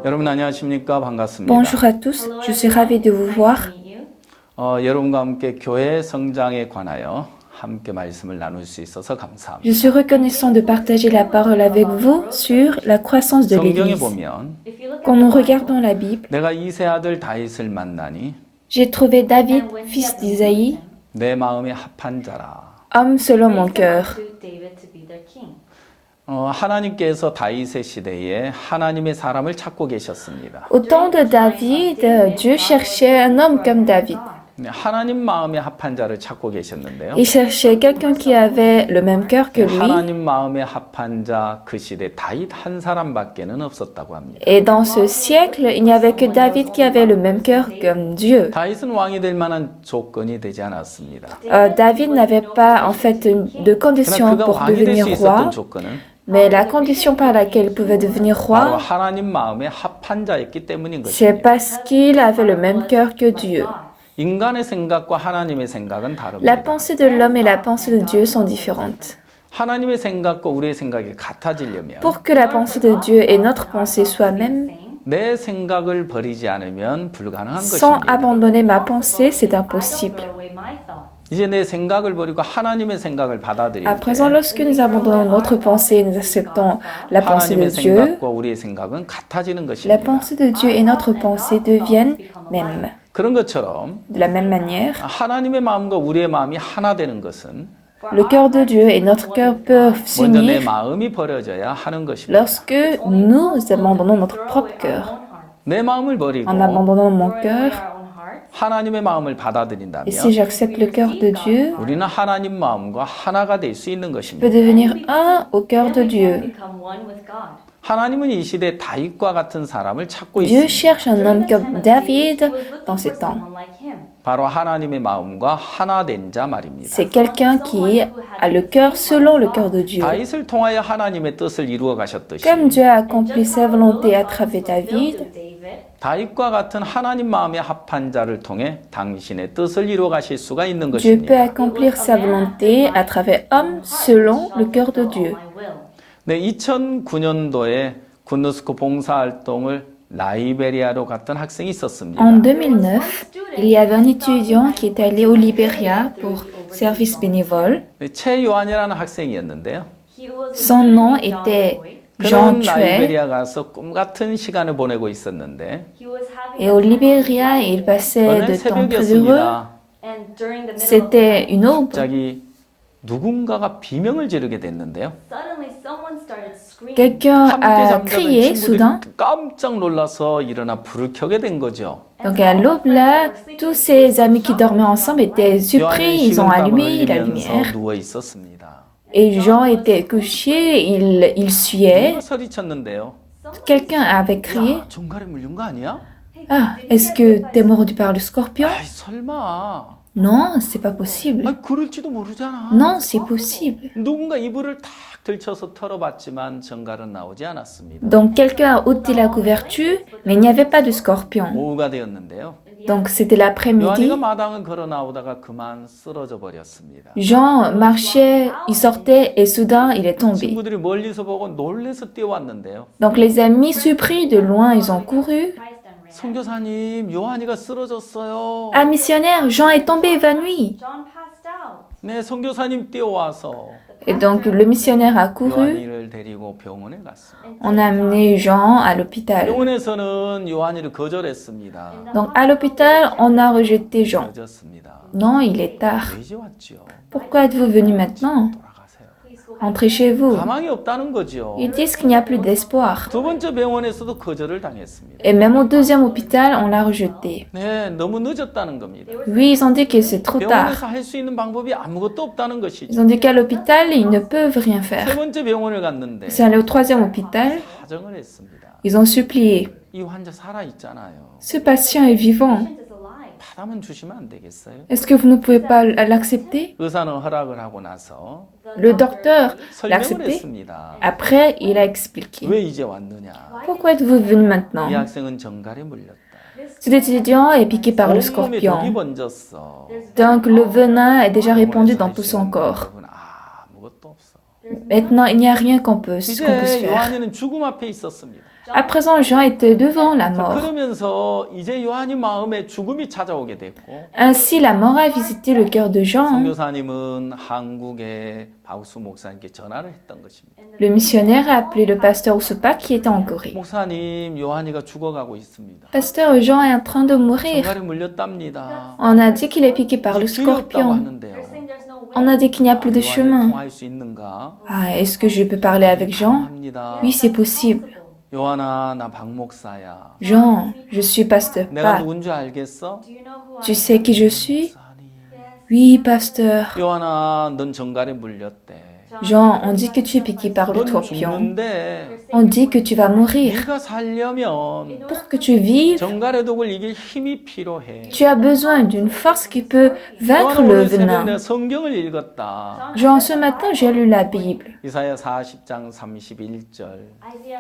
여러분 안녕하십니까? 반갑습니다. Bonjour à tous, je suis ravie de vous voir. 여러분과 함께 교회 성장에 관하여 함께 말씀을 나눌 수 있어서 감사합니다. Je suis reconnaissant de partager la parole avec vous sur la croissance de 성경에 l'Église. 보면 Quand nous regardons la Bible, 내가 이세 아들 다윗을 만나니 j'ai trouvé David, fils d'Isaïe, 내 마음에 합한 자라. homme selon mon cœur. 하나님께서 다윗의 시대에 하나님의 사람을 찾고 계셨습니다. Au temps de David, Dieu cherchait un homme comme David. 하나님 마음에 합한 자를 찾고 계셨는데요. Il cherchait quelqu'un qui avait le même cœur que lui. 하나님 마음에 합한 자 그 시대 다윗 한 사람밖에는 없었다고 합니다. Et dans ce siècle, il n'y avait que David qui avait le même cœur comme Dieu. 다윗은 왕이 될 만한 조건이 되지 않았습니다. David n'avait pas en fait de conditions 그러나 그가 pour 왕이 될 devenir 수 roi. 있었던 조건은 Mais la condition par laquelle il pouvait devenir 바로 roi, 하나님 마음에 합한 자였기 때문인 c'est 것입니다. parce qu'il avait le même cœur que Dieu. 인간의 생각과 하나님의 생각은 La 다릅니다. pensée de l'homme et la pensée de Dieu sont différentes. 하나님의 생각과 우리의 생각이 같아지려면 Pour que la pensée de Dieu et notre pensée soient mêmes, 내 생각을 버리지 않으면 불가능한 sans 것입니다. abandonner ma pensée, c'est impossible. 이제 내 생각을 버리고 하나님의 생각을 받아들일 À présent, 때 lorsque nous abandonnons notre pensée et nous acceptons la pensée de 하나님의 Dieu, 생각과 우리의 생각은 같아지는 la 것입니다. pensée de Dieu et notre pensée deviennent mêmes. 그런 것처럼 De la même manière, 하나님의 마음과 우리의 마음이 하나 되는 것은 le cœur de Dieu et notre cœur peuvent 먼저 내 s'unir 마음이 버려져야 하는 것입니다. lorsque nous abandonnons notre propre cœur. 내 마음을 버리고 En abandonnant mon cœur, 하나님의 마음을 et 받아들인다면 si j'accepte le cœur de Dieu, 우리는 하나님 마음과 하나가 될 수 있는 je peux 것입니다. devenir un au cœur de Dieu. 하나님은 이 시대 다윗과 같은 사람을 찾고 Dieu 있습니다. cherche un homme comme David dans ces temps. 바로 하나님의 마음과 하나 된 자 말입니다. C'est quelqu'un qui a le cœur selon le cœur de Dieu. 다윗을 통하여 하나님의 뜻을 이루어 가셨듯이 Comme Dieu a accompli sa volonté à travers David, 다윗과 같은 하나님 마음에 합한 자를 통해 당신의 뜻을 이루어 가실 수가 있는 Dieu peut 것입니다. accomplir sa volonté à travers hommes selon le cœur de Dieu. 네, 2009년도에 군누스코 봉사활동을 라이베리아로 갔던 학생이 있었습니다. En 2009, il y avait un étudiant qui est allé au Libéria pour service bénévole. 네, 최요한이라는 학생이었는데요. Son nom était 그는 Jean Thuet. 라이베리아 가서 꿈 같은 시간을 보내고 있었는데 Et au Libéria, il passait 어느 de temps très heureux. 새벽이었습니다. C'était une aube. 갑자기 누군가가 비명을 지르게 됐는데요. Quelqu'un 함께 a 잠자던 crié soudain. 친구들이 깜짝 놀라서 일어나 불을 켜게 된 거죠. Donc à l'aube là, tous ses amis qui dormaient ensemble étaient surpris. 요한이 Ils ont 식은땀을 allumé la 흘리면서 lumière. 누워 있었습니다. Et Jean était couché, il suait. 누가 소리쳤는데요. Quelqu'un avait crié. 야, 종갈에 물린 거 아니야? Ah, est-ce que t'es mordu par le scorpion? 아이 설마. Non, c'est pas possible. 아 그럴지도 모르잖아. Non, c'est possible. 누군가 이불을 탁 들쳐서 털어봤지만 정갈은 나오지 않았습니다. Donc quelqu'un a ôté la couverture, mais il n'y avait pas de scorpion. 오후가 되었는데요. Donc c'était l'après-midi. 요한이가 마당을 걸어 나오다가 그만 쓰러져 버렸습니다. Jean marchait, il sortait et soudain il est tombé. 친구들이 멀리서 보고 놀래서 뛰어왔는데요. Donc les amis surpris de loin, ils ont couru. 선교사님, 요한이가 쓰러졌어요. Ah missionnaire, Jean est tombé évanoui. 네, 선교사님 뛰어와서 Et donc le missionnaire a couru. 요한이를 데리고 병원에 갔습니다. On a amené Jean à l'hôpital. 병원에서는 요한이를 거절했습니다. Donc à l'hôpital, on a rejeté Jean. 늦었습니다. Non, il est tard. 왜 이제 왔지요? Pourquoi êtes-vous venu maintenant? 돌아가세요. Rentrez chez vous. 가망이 없다는 거죠. Ils disent qu'il n'y a plus d'espoir. 두 번째 병원에서도 거절을 당했습니다. Et même au deuxième hôpital, on l'a rejeté. 네, 너무 늦었다는 겁니다. Oui, ils ont dit que c'est trop tard. 병원에서 할 수 있는 방법이 아무것도 없다는 것이죠. Ils ont dit qu'à l'hôpital, ils ne peuvent rien 세 faire. 번째 병원을 갔는데 Ils sont allés au troisième hôpital. 사정을 했습니다. Ils ont supplié. 이 환자 살아 있잖아요. Ce patient est vivant. 받으면 주시면 안 되겠어요? Est-ce que vous ne pouvez pas l'accepter? 의사는 허락을 하고 나서 Le docteur l'a 설명을 accepté. 했습니다. Après, il a expliqué. 왜 이제 왔느냐? Pourquoi êtes-vous venu maintenant? 이 학생은 정갈에 물렸다. Cet étudiant est piqué par le 온몸에 독이 scorpion. 번졌어. Donc le venin est déjà répandu dans tout son corps. 아무것도 없어. Maintenant, il n'y a rien qu'on puisse 이제 faire. 요한이는 죽음 앞에 있었습니다. À présent, Jean était devant la mort. 그러면서 이제 요한이 마음에 죽음이 찾아오게 됐고 Ainsi, la mort a visité le cœur de Jean. 선교사님은 한국의 바우스 목사님께 전화를 했던 것입니다. Le missionnaire a appelé le pasteur Ousupa qui était en Corée. 목사님, 요한이가 죽어가고 있습니다. Pasteur, Jean est en train de mourir. 정갈에 물렸답니다. On a dit qu'il est piqué par le 길이 없다고 scorpion. 하는데요. On a dit qu'il n'y a plus de 요한이 chemin. 통화할 수 있는가? Ah, est-ce que je peux parler avec Jean? 합니다. Oui, c'est possible. 요한아, 나 박 목사야. Jean, je suis pasteur 내가 Pak. 누군지 알겠어? Tu sais qui je suis? 목사님. Oui, pasteur. 요한아, 넌 정갈에 물렸대. Jean, on dit que tu es piqué par le 넌 scorpion. 죽는데 On dit que tu vas mourir. 네가 살려면 Pour que tu vives, 정갈의 독을 이길 힘이 필요해. tu as besoin d'une force qui peut vaincre 요한아, le 오늘 새벽에 venin. 내가 성경을 읽었다. Jean, ce matin, j'ai lu la Bible. 이사야 40장 31절.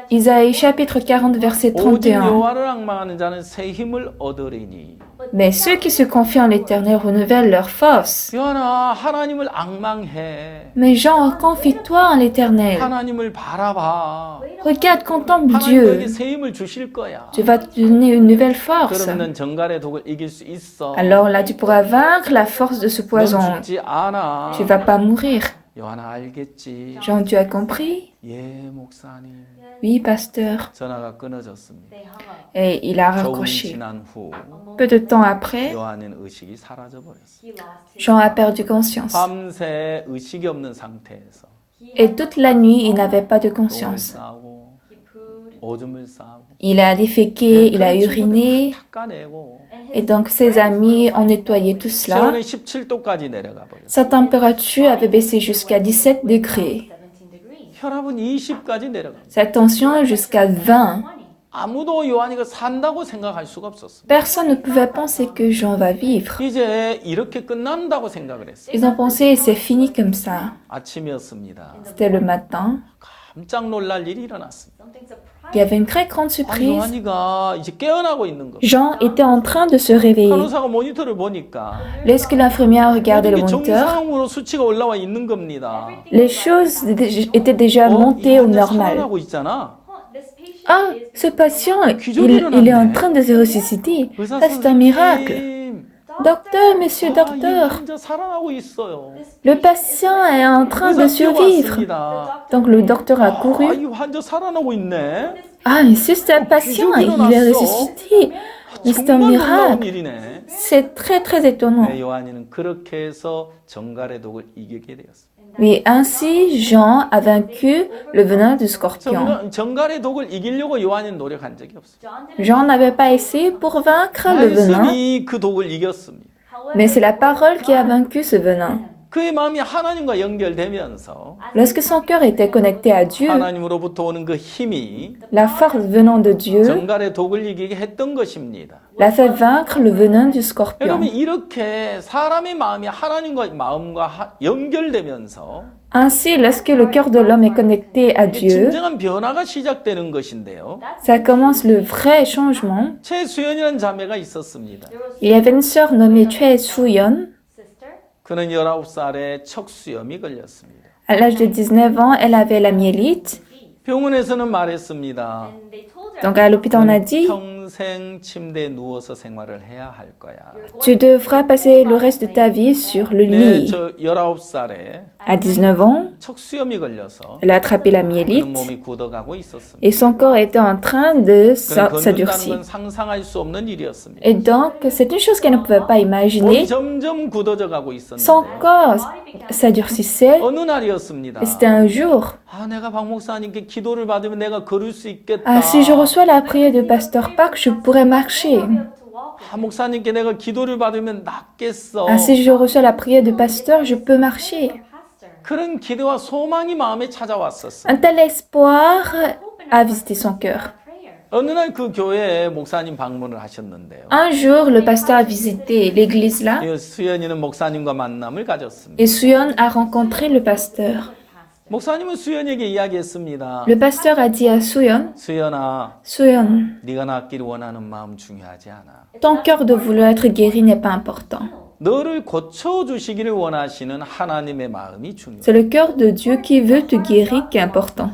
Isaïe chapitre 40, verset 오직 31. 여호와를 앙망하는 자는 새 힘을 얻으리니. Mais ceux qui se confient en l'Éternel renouvellent leur force. 요한아, 하나님을 앙망해. Mais Jean, confie-toi en l'Éternel. 하나님을 바라봐. Regarde, contemple 하나님 Dieu. 너에게 새 힘을 주실 거야. Tu vas te donner une nouvelle force. 그러면 정갈의 독을 이길 수 있어. Alors là, tu pourras vaincre la force de ce 넌 poison. 죽지 않아. Tu vas pas mourir. 요한아, 알겠지? Jean, tu as compris? 예, 목사님. Oui, pasteur. 전화가 끊어졌습니다. Et il a 조금 raccroché. 지난 후 Peu de temps après, 요한은 의식이 사라져 버렸어요. Jean a perdu conscience. 밤새 의식이 없는 상태에서 Et toute la nuit, il n'avait pas de 똥을 conscience. 싸고 오줌을 싸고 Il a déféqué, il a uriné. 닦아내고 Et donc ses amis ont nettoyé tout cela. 체온은 17도까지 내려가 버렸어요. Sa température avait baissé jusqu'à 17 degrés. 혈압은 20까지 내려가. Sa tension jusqu'à 20. 아무도 요한이가 산다고 생각할 수가 없었어요. Personne ne pouvait penser que Jean va vivre. 이제 이렇게 끝난다고 생각을 했어요. Ils ont pensé c'est fini comme ça. 아침이었습니다. C'était le matin. 깜짝 놀랄 일이 일어났습니다. Il y avait une très grande 아, surprise. 요한이가 이제 깨어나고 있는 거예요. Jean était en train de se réveiller. 간호사가 모니터를 보니까 Lorsque l'infirmière regardait le 모든 게 moniteur, 정상으로 수치가 올라와 있는 겁니다. les choses étaient déjà montées au 이 환자 normal. 살아나고 있잖아. Ah, ce patient, il est en train de se ressusciter. 의사 Ça, c'est un miracle. 선생님, Docteur, monsieur 이 docteur, 환자 살아나고 있어요. le patient est en train de 의사 survivre. 뛰어왔습니다. Donc le docteur a couru. 이 환자 살아나고 있네. Ah, mais c'est un patient, il est ressuscité. Mais c'est un 정말 놀라운 miracle. 일이네. C'est très très étonnant. 네, 요한이는 그렇게 해서 정갈의 독을 이기게 되었습니다. Mais ainsi, Jean a vaincu le venin du scorpion. 정갈의 독을 이기려고 요한이는 노력한 적이 없어요. Jean n'avait pas essayé pour vaincre le venin, 말씀이 그 독을 이겼습니다. mais c'est la parole qui a vaincu ce venin. 그의 마음이 하나님과 연결되면서 Lorsque son cœur était connecté à Dieu, 하나님으로부터 오는 그 힘이 la force venant de Dieu 정갈의 독을 이기게 했던 것입니다. l'a fait vaincre le venin du scorpion. 여러분 이렇게 사람의 마음이 하나님과 마음과 연결되면서 Ainsi, lorsque le cœur de l'homme est connecté à Dieu, 진정한 변화가 시작되는 것인데요. ça commence le vrai changement. 최수연이라는 자매가 있었습니다. Il y avait une sœur nommée Choi Soo-yeon. 그는 19살에 척수염이 걸렸습니다. À l'âge de 19 ans, elle avait la myélite. 병원에서는 말했습니다. Donc à l'hôpital, on a dit, 평생 침대에 누워서 생활을 해야 할 거야. tu devras passer le reste de ta vie sur le 네, lit. 저 19살에 À 19 ans, 척수염이 걸려서 elle a attrapé la 그는 myélite 몸이 굳어가고 있었습니다. et son corps était en train de 그는 걷는다는 s'adoucir. 건 상상할 수 없는 일이었습니다. Et donc, c'est une chose qu'elle ne pouvait pas 몸이 imaginer. 점점 굳어져 가고 Son 있었는데 corps s'adoucissait 어느 날이었습니다. et c'était un jour. 아, 내가 박 목사님께 기도를 받으면 내가 걸을 수 있겠다. Ah, si je reçois la prière de Pasteur Park, je pourrais marcher. 아, 목사님께 내가 기도를 받으면 낫겠어. Ah, si je reçois la prière de Pasteur, je peux marcher. 그런 기대와 소망이 마음에 찾아왔었어요. Un tel espoir a visité son cœur. 어느 날 그 교회에 목사님 방문을 하셨는데요. Un jour, le pasteur a visité l'église là 수연이는 목사님과 만남을 가졌습니다. et Suyeon a rencontré le pasteur. 목사님은 수연에게 이야기했습니다. Le pasteur a dit à Suyeon, 수연아, Suyeon, 네가 낫기를 원하는 마음 중요하지 않아. ton cœur de vouloir être guéri n'est pas important. 너를 고쳐주시기를 원하시는 하나님의 마음이 중요해. C'est le cœur de Dieu qui veut te guérir qui est important.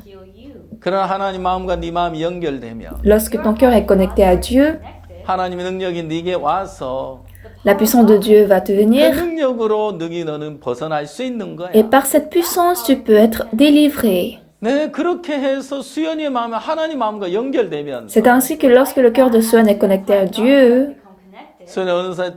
그러나 하나님 마음과 네 마음이 연결되면 Lorsque ton cœur est connecté à Dieu, 하나님의 능력이 네게 와서 la puissance de Dieu va te 그 venir 능력으로 너는 벗어날 수 있는 거야. et par cette puissance, tu peux être délivré. 네, 그렇게 해서 수연이의 마음이 하나님 마음과 연결되면 C'est ainsi que lorsque le cœur de Suan est connecté à Dieu, 수연이 어느새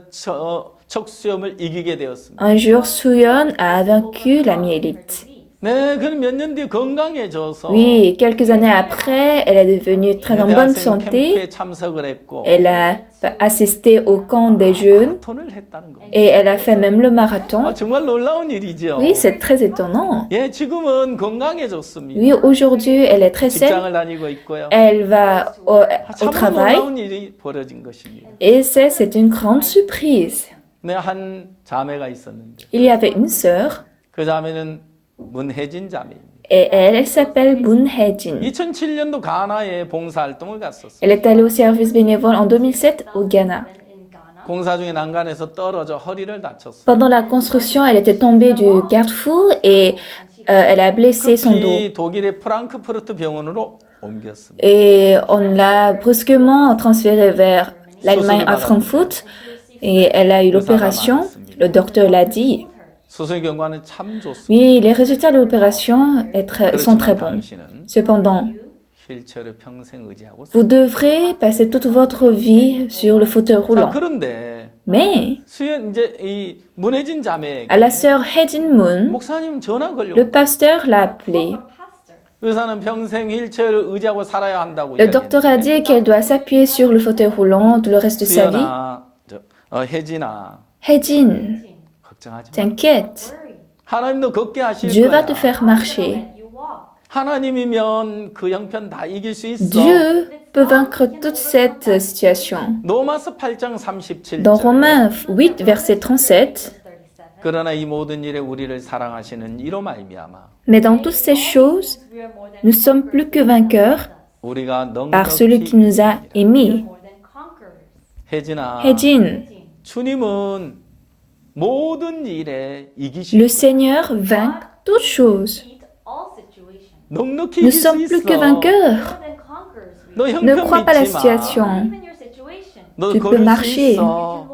척수염을 이기게 되었습니다. un jour Suyeon a vaincu la myélite. 네, 그는 몇 년 뒤에 건강해져서 Oui, quelques années après, elle est devenue très en bonne 대학생 santé. 캠프에 참석을 했고 Elle a assisté au camp des jeunes 마라톤을 했다는 겁니다. et elle a fait même le marathon. 정말 놀라운 일이죠. Oui, c'est très étonnant. 예, 지금은 건강해졌습니다. Oui, aujourd'hui, elle est très saine. 직장을 다니고 있고요. Elle va au 참 travail 놀라운 일이 벌어진 것입니다. et c'est une grande surprise. 네, 한 자매가 있었는데 Il y avait une sœur 그 자매는 문혜진 자매입니다. et elle s'appelle Moon Hye-jin. 2007년도 가나에 봉사활동을 갔었어요. Elle est allée au service bénévole en 2007 au Ghana. 공사 중에 난간에서 떨어져 허리를 다쳤어요. Pendant la construction, elle était tombée du garde-fou et elle a blessé son dos. 급히 독일의 프랑크푸르트 병원으로 옮겼습니다. Et on l'a brusquement transférée vers l'Allemagne à Francfort et elle a eu l'opération. Le docteur l'a dit. 수술 결과는 참 좋습니다. Oui, les résultats de l'opération sont très 그렇지만 bons. 당신은 Cependant, 휠체어를 평생 의지하고 vous devrez passer toute votre vie sur le fauteuil 자, roulant. 그런데 Mais 수연 이제 이 문혜진 자매에게 à la sœur Hye-jin Moon, 목사님 전화 걸려. le pasteur l'a appelée. 의사는 평생 휠체어를 의지하고 살아야 한다고 Le docteur a dit qu'elle doit s'appuyer sur le fauteuil roulant tout le reste de sa vie. 수연아, 혜진아, Hye-jin, 걱정하지 마. t'inquiète, 하나님도 걷게 하실 Dieu va 거야. te faire marcher. 하나님이면 그 형편 다 이길 수 있어. Dieu peut vaincre toute cette situation. 로마서 8장 37절. Dans Romains 8, verset 37, 그러나 이 모든 일에 우리를 사랑하시는 이로 말미암아 mais dans toutes ces choses, nous sommes plus que vainqueurs 우리가 par celui qui nous a aimés. 혜진아, Hye-jin, 주님은 모든 일에 le 이기시고 Seigneur vainc toutes choses. 넉넉히 Nous 이길 수 sommes plus que 있어. vainqueurs. 너 Ne 형편 crois pas la 믿지 마. situation. 너 Tu 걸을 peux 수 marcher. 있어.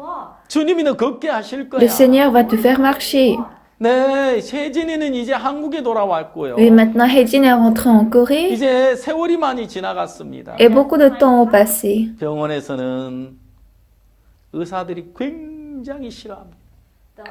주님이 너 걷게 하실 거야. Le Seigneur va te faire marcher. 네, 혜진이는 이제 한국에 돌아왔고요. Et maintenant, Hye-jin est rentrée en Corée 이제 세월이 많이 지나갔습니다. et beaucoup de temps ont passé. 병원에서는 의사들이 굉장히 싫어합니다.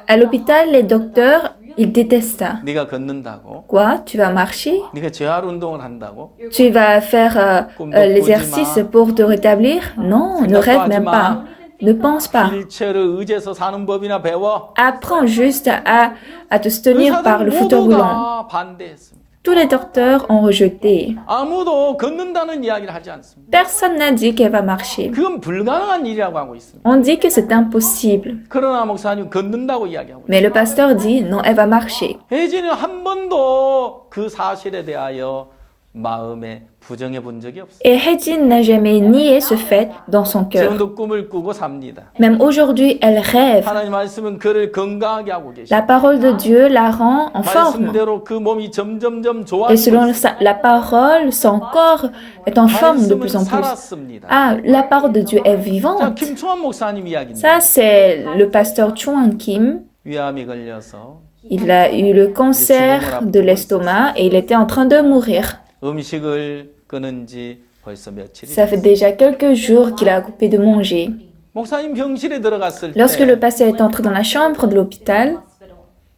À l'hôpital, les docteurs, ils détestent ça. 네가 걷는다고, Quoi? Tu vas marcher? 네가 재활 운동을 한다고. Tu vas faire l'exercice pour te rétablir? Non, ne rêve même pas. Ne pense pas. 휠체어를 의지해서 사는 법이나 배워. Apprends juste à te soutenir par le 의사들 fauteuil roulant. 모두가 반대했습니다. Tous les docteurs ont rejeté. 아무도 걷는다는 이야기를 하지 않습니다. Personne n'a dit qu'elle va marcher. 그건 불가능한 일이라고 하고 있습니다. On dit que c'est impossible. 그러나 목사님 걷는다고 이야기하고 있습니다. Mais le pasteur dit non, elle va marcher. 혜진은 한 번도 그 사실에 대하여 마음에 부정해 본 적이 없어요. Et Hye-jin n'a jamais nié ce fait dans son cœur. 지금도 꿈을 꾸고 삽니다. Même aujourd'hui, elle rêve. 하나님 말씀은 그를 건강하게 하고 계십니다. La parole de Dieu la rend en forme. 말씀대로 그 몸이 점점점 Et 좋아지고 selon 있습니다. la parole, son corps est en forme de plus en plus. 살았습니다. Ah, la parole de Dieu est 자, vivante. 김초환 목사님 이야기입니다. Ça, c'est le pasteur Chuan Kim. 위암이 걸려서 Il a eu le cancer de l'estomac et il était en train de mourir. 음식을 끊은 지 벌써 며칠이 Ça fait déjà quelques jours qu'il a coupé de manger. 목사님 병실에 들어갔을 Lorsque le 때 pasteur est entré dans la chambre de l'hôpital,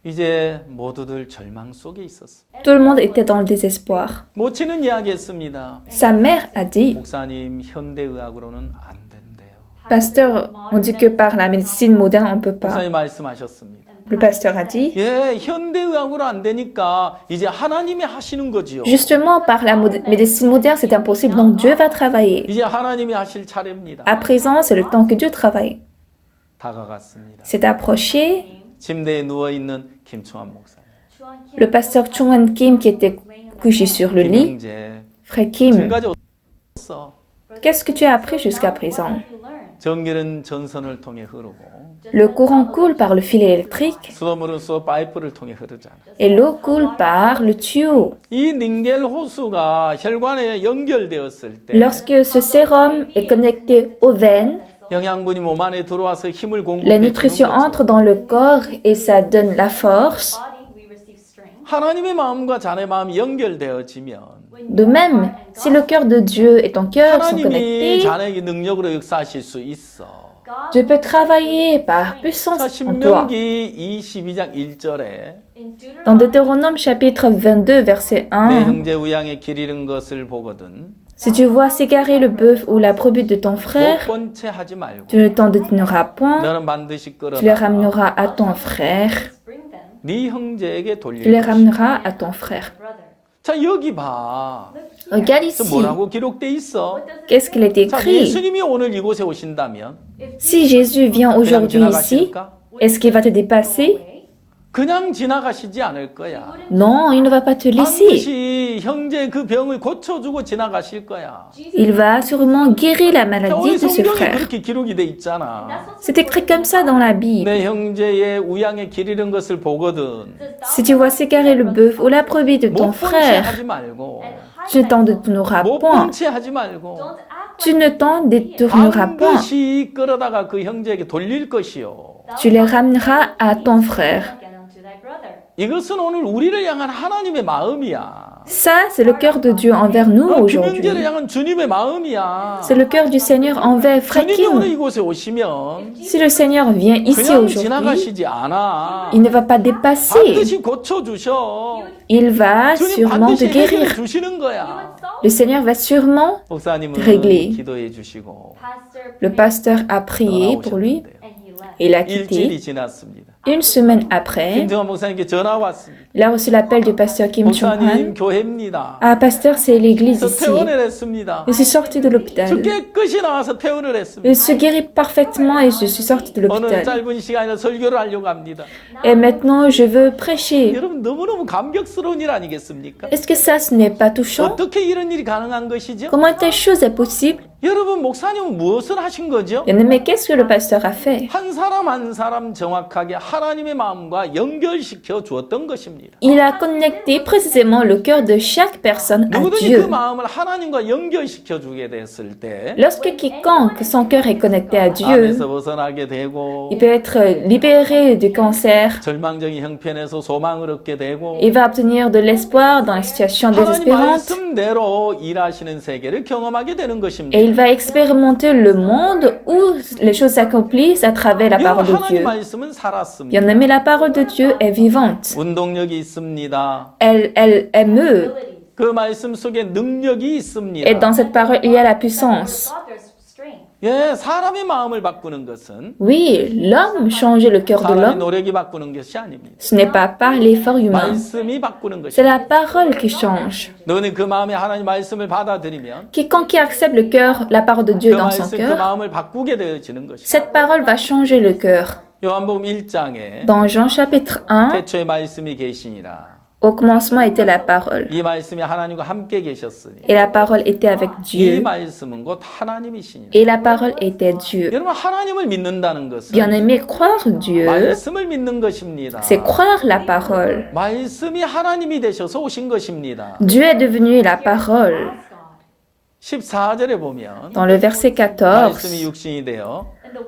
이제 모두들 절망 속에 있었어. tout le monde était dans le désespoir. 모치는 이야기했습니다. Sa mère a dit, 목사님 현대의학으로는 안 된대요. pasteur, on dit que par la médecine moderne, on ne peut pas. 목사님 말씀하셨습니다. Le pasteur a dit, 예, 현대의학으로 안 되니까 이제 하나님이 하시는 거지요. justement, par la médecine moderne, c'est impossible, donc Dieu va travailler. 이제 하나님이 하실 차례입니다. À présent, c'est le temps que Dieu travaille. 다가갔습니다. C'est approché. 침대에 누워 있는 김초환 목사님. Le pasteur Chuan Kim qui était couché sur le lit, 김영재, frère Kim, 지금까지 어땠어? qu'est-ce que tu as appris jusqu'à présent? 전기는 전선을 통해 흐르고 Le courant coule par le fil électrique 수돗물은 수도 파이프를 통해 흐르잖아. et l'eau coule par le tuyau. 이 닌겔 호수가 혈관에 연결되었을 때 Lorsque ce sérum est connecté aux veines, 영양분이 몸 안에 들어와서 힘을 la 공급해 주는 nutrition 거죠. entre dans le corps et ça donne la force. 하나님의 마음과 자네 마음이 연결되어지면 De même, si le cœur de Dieu et ton cœur sont 하나님이 connectés, 자네에게 능력으로 역사하실 수 있어. Dieu peut travailler par 자, puissance en toi. 신명기 22장 1절에 Dans Deutéronome chapitre 22, verset 내 1, 형제 우양에 길 잃은 것을 보거든 si tu vois s'égarer le bœuf ou la brebis de ton 못 frère, 본 채 하지 말고 tu ne t'en détourneras point, 너는 반드시 tu les 끌어다 ramèneras à ton frère, 네 형제에게 tu les 돌릴 것이다. ramèneras à ton frère. 자, 여기 봐. Regarde 그 ici, 뭐라고 기록돼 있어? qu'est-ce qu'il est 자, écrit? 예수님이 오늘 이곳에 오신다면 Si Jésus vient 그냥 aujourd'hui ici, 지나가실까? est-ce qu'il va te dépasser? 그냥 지나가시지 않을 거야. Non, il ne va pas te laisser. 반드시 형제 그 병을 고쳐주고 지나가실 거야. Il va sûrement guérir la 자, maladie 오늘 de ce 성경에 frère. 그렇게 기록이 돼 있잖아. C'est écrit comme ça dans la Bible. 내 형제의 우양에 길 잃은 것을 보거든. Si tu vois s'égarer le bœuf ou la brebis de ton 못 본 채 frère, 하지 말고, tu ne t'en détourneras 못 point. 본 채 하지 말고, Tu ne t'en détourneras point. 반드시 끌어다가 그 형제에게 돌릴 것이요. Tu les ramèneras à ton frère. 이것은 오늘 우리를 향한 하나님의 마음이야. Ça, c'est le cœur de Dieu envers nous aujourd'hui. 김영재를 향한 주님의 마음이야. C'est le cœur du Seigneur envers Frère 주님이 오늘 Kim. 이곳에 오시면 Si le Seigneur vient ici 그냥 aujourd'hui, 지나가시지 않아. il ne va pas dépasser. 반드시 고쳐주셔. Il va 주님 sûrement 반드시 te guérir. 해결해 주시는 거야. Le Seigneur va sûrement. 목사님은 régler. 기도해 주시고 Le pasteur a prié pour lui. Il a 일주일이 quitté. 지났습니다. Une semaine après, 김정환 목사님께 전화 왔습니다. il a reçu l'appel du pasteur Kim 목사님 Chung-han. 교회입니다. Ah, pasteur, c'est l'église 저 ici. 퇴원을 했습니다. Je suis sortie de 저 l'hôpital. 깨끗이 나와서 퇴원을 Je 했습니다. suis guérie parfaitement et je suis sortie de 오늘 l'hôpital. 짧은 시간에 설교를 하려고 합니다. Et maintenant, je veux prêcher. 여러분 너무너무 감격스러운 일 아니겠습니까? Est-ce que ça, ce n'est pas touchant? 어떻게 이런 일이 가능한 것이죠? Comment telle chose est possible? 여러분 목사님은 무엇을 하신 거죠? Bien aimé, qu'est-ce que le pasteur a fait? 한 사람 한 사람 정확하게 하나님의 마음과 연결시켜 주었던 것입니다. Il a connecté précisément le cœur de chaque personne à 누구든지 그 Dieu. 마음을 하나님과 연결시켜 주게 됐을 때 Lorsque quiconque son cœur est connecté à Dieu, 암에서 벗어나게 되고 il peut être libéré du cancer. 절망적인 형편에서 소망을 얻게 되고 Il va obtenir de l'espoir dans les situations 하나님 désespérantes. 말씀대로 일하시는 세계를 경험하게 되는 것입니다. Et il va expérimenter le monde où les choses s'accomplissent à travers la parole de 하나님 Dieu. 말씀은 살았습니다. Bien aimé, la parole de Dieu est vivante. 운동력이 있습니다. Elle meut. 그 말씀 속에 능력이 있습니다. Et dans cette parole, il y a la puissance. 예, 사람의 마음을 바꾸는 것은 Oui, l'homme change le cœur de 사람의 l'homme. 노력이 바꾸는 것이 아닙니다. Ce n'est pas par l'effort humain. 말씀이 바꾸는 C'est 것입니다. la parole qui change. 너는 그 마음에 하나님 말씀을 받아들이면 Quiconque accepte le cœur, la parole de 그 Dieu dans son 말씀, 그 cœur, 마음을 바꾸게 되어지는 것입니다. cette parole va changer le cœur. 요한복음 1장에 Dans Jean chapitre 1, 태초에 말씀이 계시니라. au commencement était la parole. 이 말씀이 하나님과 함께 계셨으니 Et la parole était avec 이 Dieu. 말씀은 곧 하나님이시니라. Et la parole était Dieu. 여러분 하나님을 믿는다는 것은 Bien aimé, croire Dieu, 말씀을 믿는 것입니다. c'est croire la parole. 말씀이 하나님이 되셔서 오신 것입니다. Dieu est devenu la parole. 14절에 보면 Dans le verset 말씀이 14, 육신이 되어